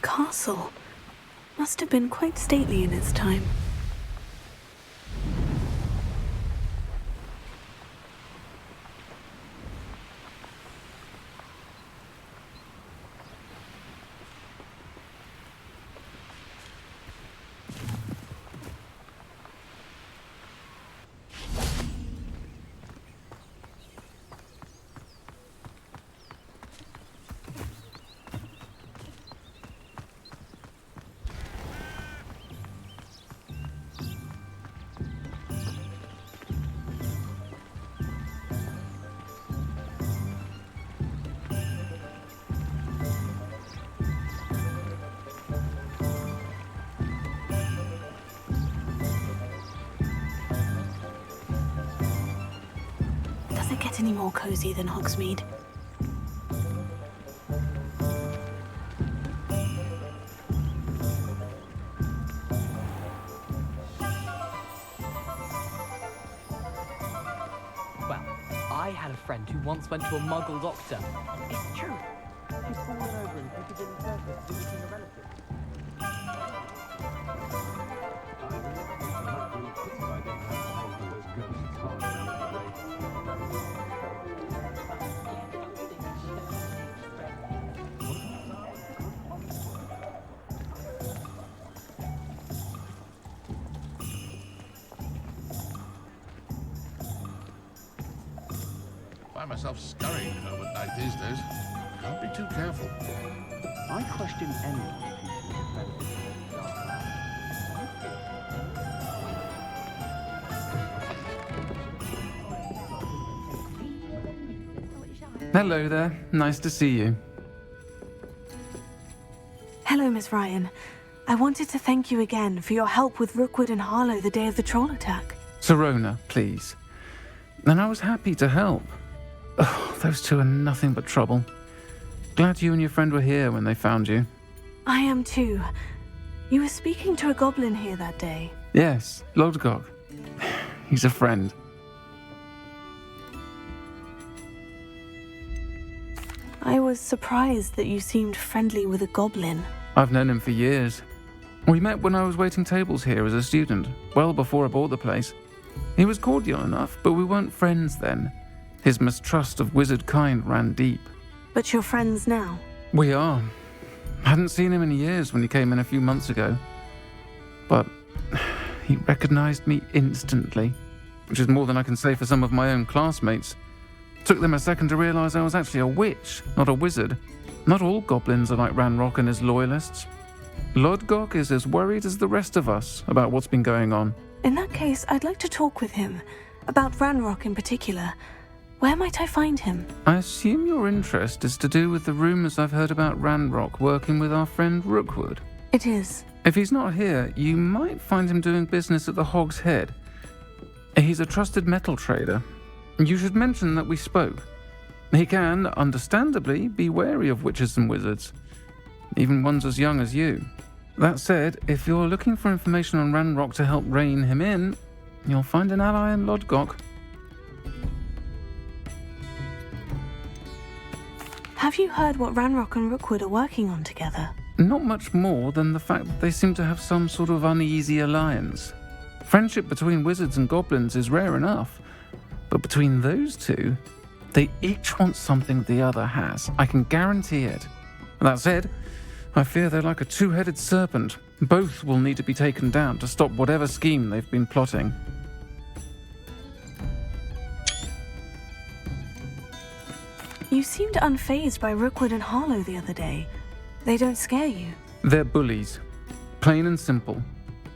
Castle. Must have been quite stately in its time. Does it get any more cozy than Hogsmeade? Well, I had a friend who once went to a Muggle doctor. It's true. She's fallen over and put it in purpose visiting a relative. Find myself scurrying home at night these days. Can't be too careful. I question anyone who thinks it's Hello there. Nice to see you. Hello, Miss Ryan. I wanted to thank you again for your help with Rookwood and Harlow the day of the troll attack. Sirona, please. And I was happy to help. Oh, those two are nothing but trouble. Glad you and your friend were here when they found you. I am too. You were speaking to a goblin here that day. Yes, Lodgok. He's a friend. I was surprised that you seemed friendly with a goblin. I've known him for years. We met when I was waiting tables here as a student, well before I bought the place. He was cordial enough, but we weren't friends then. His mistrust of wizard kind ran deep. But you're friends now? We are. Hadn't seen him in years when he came in a few months ago. But he recognized me instantly, which is more than I can say for some of my own classmates. Took them a second to realize I was actually a witch, not a wizard. Not all goblins are like Ranrock and his loyalists. Lodgok is as worried as the rest of us about what's been going on. In that case, I'd like to talk with him. About Ranrock in particular. Where might I find him? I assume your interest is to do with the rumors I've heard about Ranrock working with our friend Rookwood. It is. If he's not here, you might find him doing business at the Hog's Head. He's a trusted metal trader. You should mention that we spoke. He can, understandably, be wary of witches and wizards, even ones as young as you. That said, if you're looking for information on Ranrock to help rein him in, you'll find an ally in Lodgok. Have you heard what Ranrock and Rookwood are working on together? Not much more than the fact that they seem to have some sort of uneasy alliance. Friendship between wizards and goblins is rare enough, but between those two, they each want something the other has. I can guarantee it. That said, I fear they're like a two-headed serpent. Both will need to be taken down to stop whatever scheme they've been plotting. You seemed unfazed by Rookwood and Harlow the other day. They don't scare you. They're bullies. Plain and simple.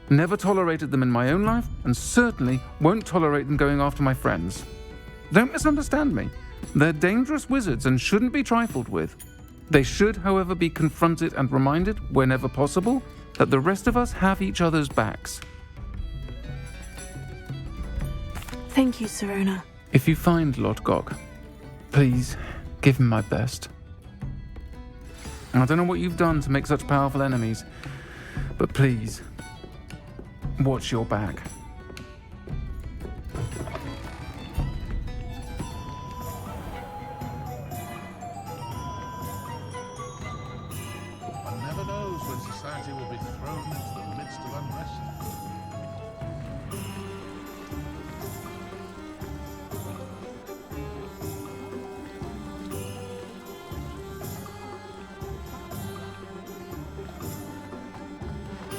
Never tolerated them in my own life, and certainly won't tolerate them going after my friends. Don't misunderstand me. They're dangerous wizards and shouldn't be trifled with. They should, however, be confronted and reminded, whenever possible, that the rest of us have each other's backs. Thank you, Sirona. If you find Lodgok, please give him my best. I don't know what you've done to make such powerful enemies, but please, watch your back. One never knows when society will be thrown into the midst of unrest.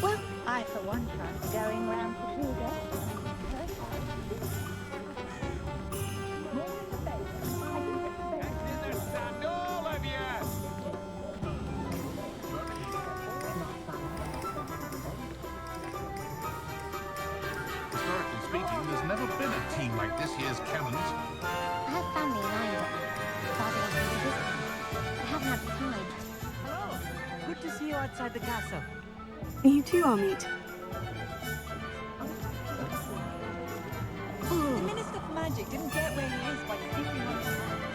Well, I for one trust going round for 2 days. Historically speaking, there's never been a team like this year's Cannons. I have family in Ireland. Father wants me to visit. I haven't had the time. Hello. Good to see you outside the castle. You too, Amit. The Minister for Magic magic didn't get where he is by sleeping on his hands.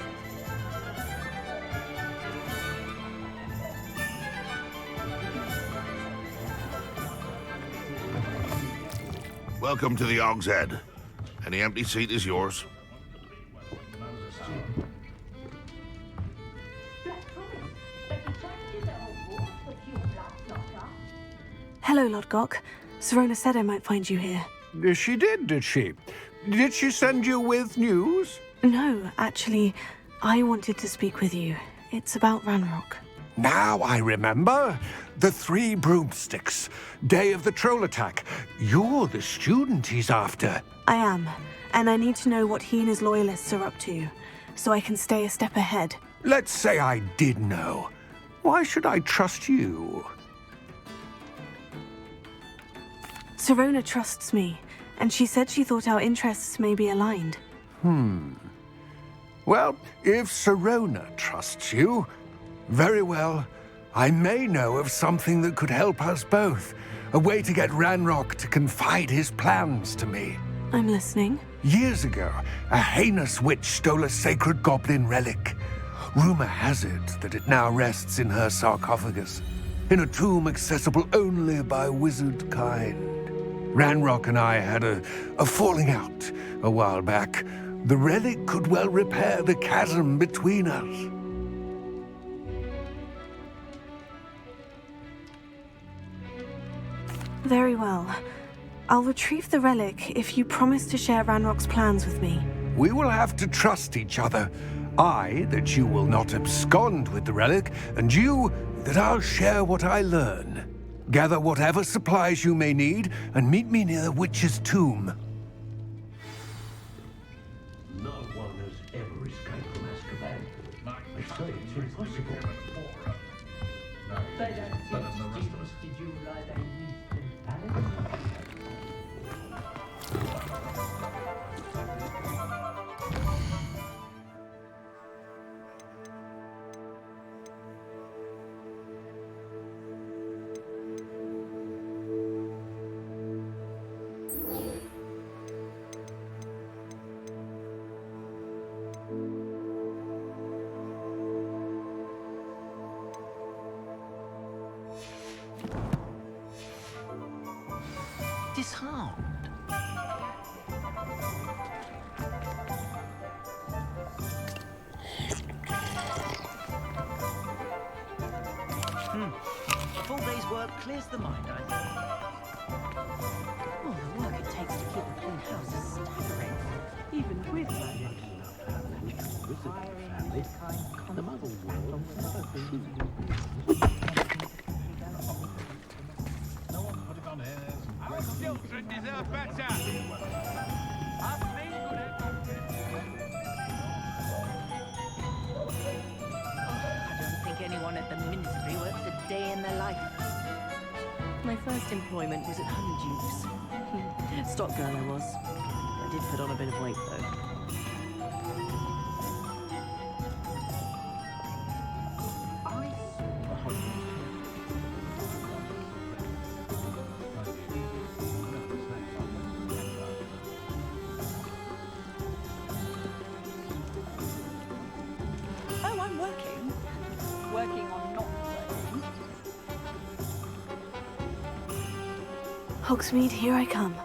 Welcome to the Og's Head. Any empty seat is yours. Hello, Lodgok. Serona said I might find you here. She did she? Did she send you with news? No, actually, I wanted to speak with you. It's about Ranrock. Now I remember. The 3 broomsticks. Day of the troll attack. You're the student he's after. I am, and I need to know what he and his loyalists are up to, so I can stay a step ahead. Let's say I did know. Why should I trust you? Serona trusts me, and she said she thought our interests may be aligned. Well, if Serona trusts you, very well. I may know of something that could help us both. A way to get Ranrock to confide his plans to me. I'm listening. Years ago, a heinous witch stole a sacred goblin relic. Rumor has it that it now rests in her sarcophagus, in a tomb accessible only by wizard kind. Ranrock and I had a falling out a while back. The relic could well repair the chasm between us. Very well. I'll retrieve the relic if you promise to share Ranrock's plans with me. We will have to trust each other. I, that you will not abscond with the relic, and you, that I'll share what I learn. Gather whatever supplies you may need, and meet me near the witch's tomb. No one has ever escaped from Azkaban. I say it's impossible. Did you ride a palace? Disarmed. A full day's work clears the mind, I think. Oh, the work it takes to keep a clean house is staggering. Even with magic. The mother world never been. Our children deserve better. I don't think anyone at the Ministry works a day in their life. My first employment was at Honeydukes. Stock girl I was. I did put on a bit of weight though. Oh, I'm working. Working on not working. Hogsmeade, here I come.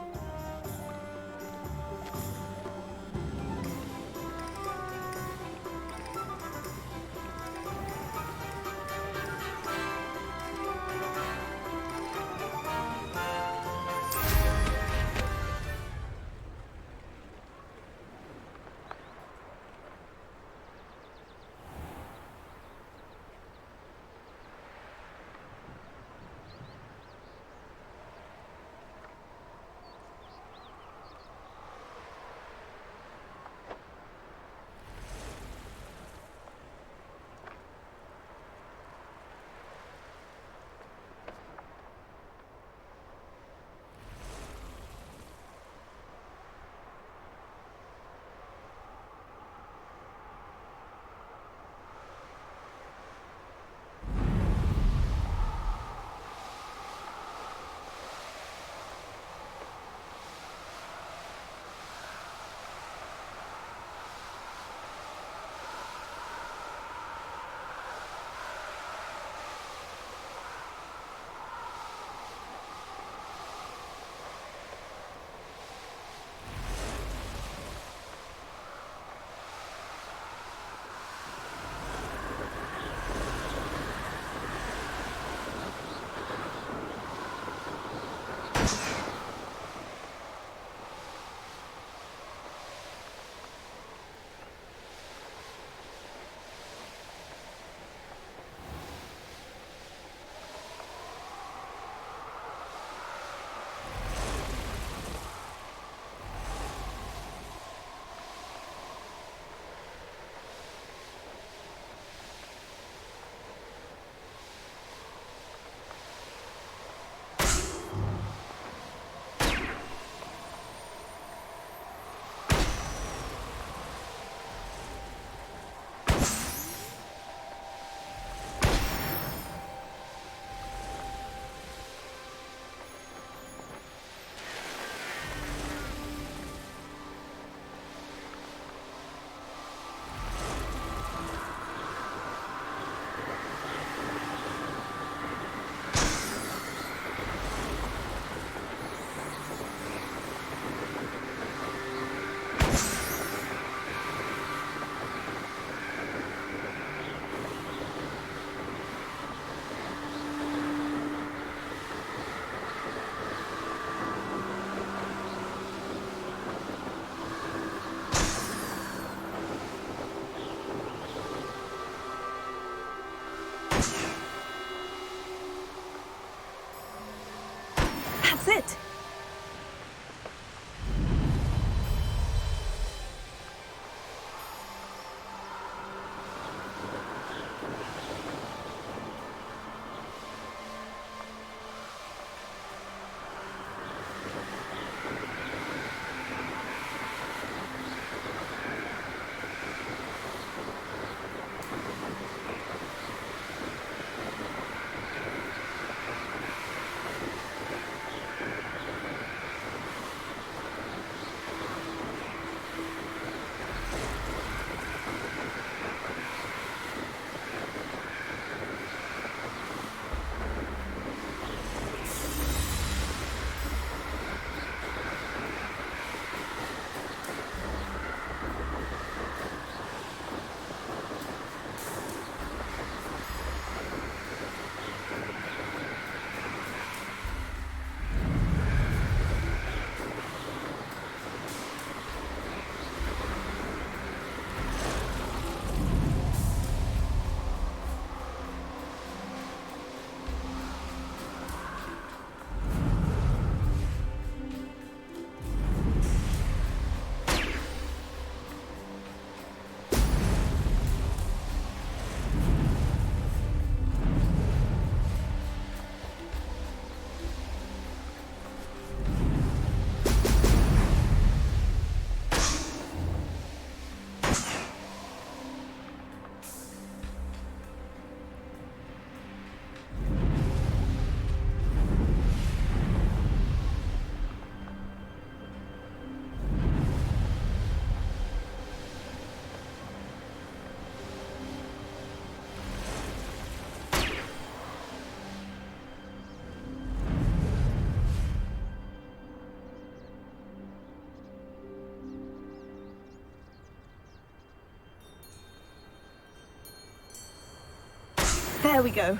There we go.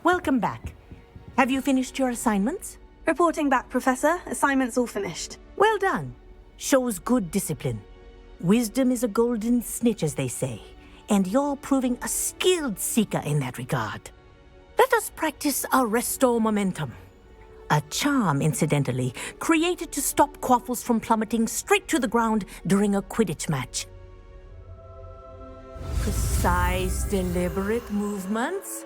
Welcome back. Have you finished your assignments? Reporting back, Professor. Assignment's all finished. Well done. Shows good discipline. Wisdom is a golden snitch, as they say, and you're proving a skilled seeker in that regard. Let us practice our Restore Momentum. A charm, incidentally, created to stop quaffles from plummeting straight to the ground during a Quidditch match. Precise, deliberate movements.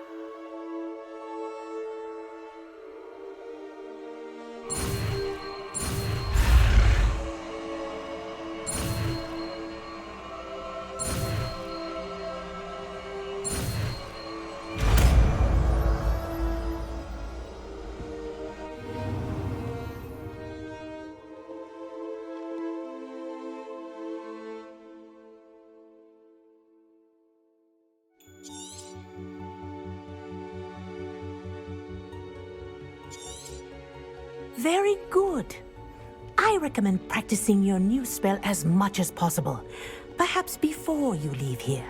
Very good. I recommend practicing your new spell as much as possible, perhaps before you leave here.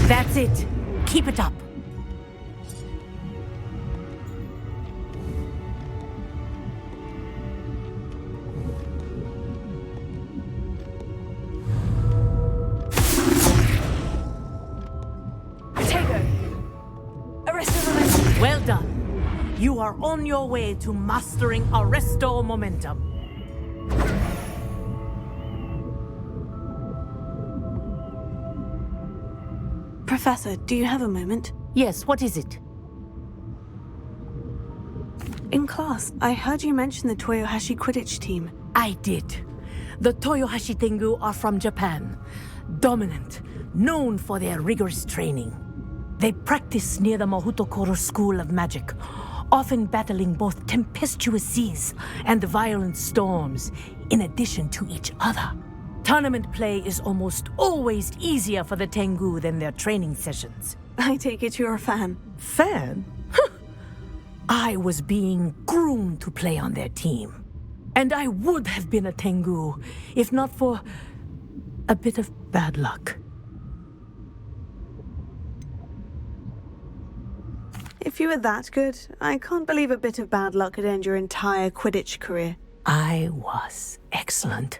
That's it. Keep it up. Well done. You are on your way to mastering Restore Momentum. Professor, do you have a moment? Yes, what is it? In class, I heard you mention the Toyohashi Quidditch team. I did. The Toyohashi Tengu are from Japan. Dominant, known for their rigorous training. They practice near the Mahutokoro School of Magic, often battling both tempestuous seas and violent storms, in addition to each other. Tournament play is almost always easier for the Tengu than their training sessions. I take it you're a fan. Fan? I was being groomed to play on their team. And I would have been a Tengu, if not for a bit of bad luck. If you were that good, I can't believe a bit of bad luck could end your entire Quidditch career. I was excellent.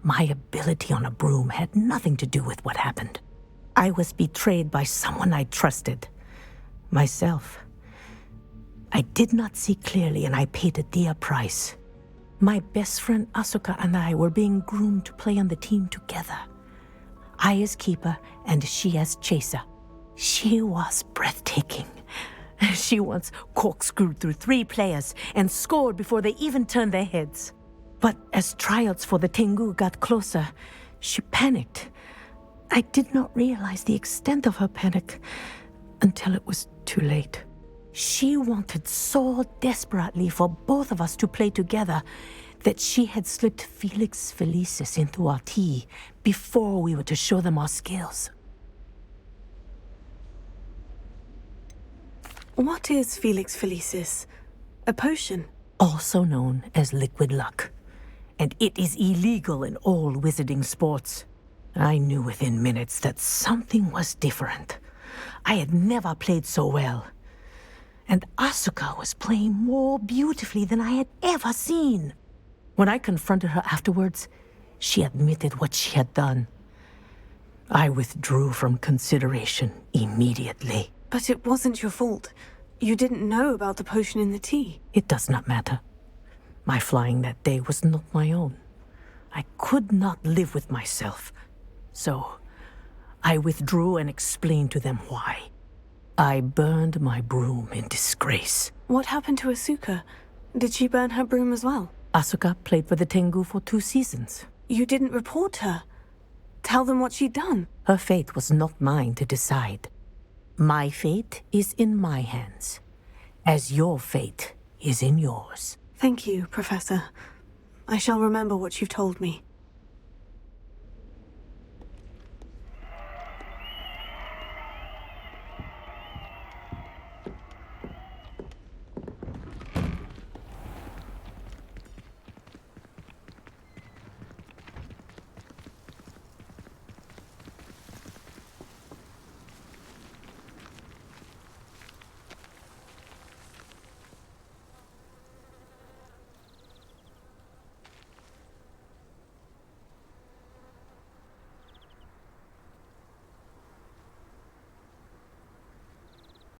My ability on a broom had nothing to do with what happened. I was betrayed by someone I trusted. Myself. I did not see clearly and I paid a dear price. My best friend Asuka and I were being groomed to play on the team together. I as keeper and she as chaser. She was breathtaking. She once corkscrewed through 3 players and scored before they even turned their heads. But as tryouts for the Tengu got closer, she panicked. I did not realize the extent of her panic until it was too late. She wanted so desperately for both of us to play together that she had slipped Felix Felicis into our tea before we were to show them our skills. What is Felix Felicis? A potion? Also known as liquid luck. And it is illegal in all wizarding sports. I knew within minutes that something was different. I had never played so well. And Asuka was playing more beautifully than I had ever seen. When I confronted her afterwards, she admitted what she had done. I withdrew from consideration immediately. But it wasn't your fault. You didn't know about the potion in the tea. It does not matter. My flying that day was not my own. I could not live with myself. So, I withdrew and explained to them why. I burned my broom in disgrace. What happened to Asuka? Did she burn her broom as well? Asuka played for the Tengu for 2 seasons. You didn't report her. Tell them what she'd done. Her fate was not mine to decide. My fate is in my hands, as your fate is in yours. Thank you, Professor. I shall remember what you've told me.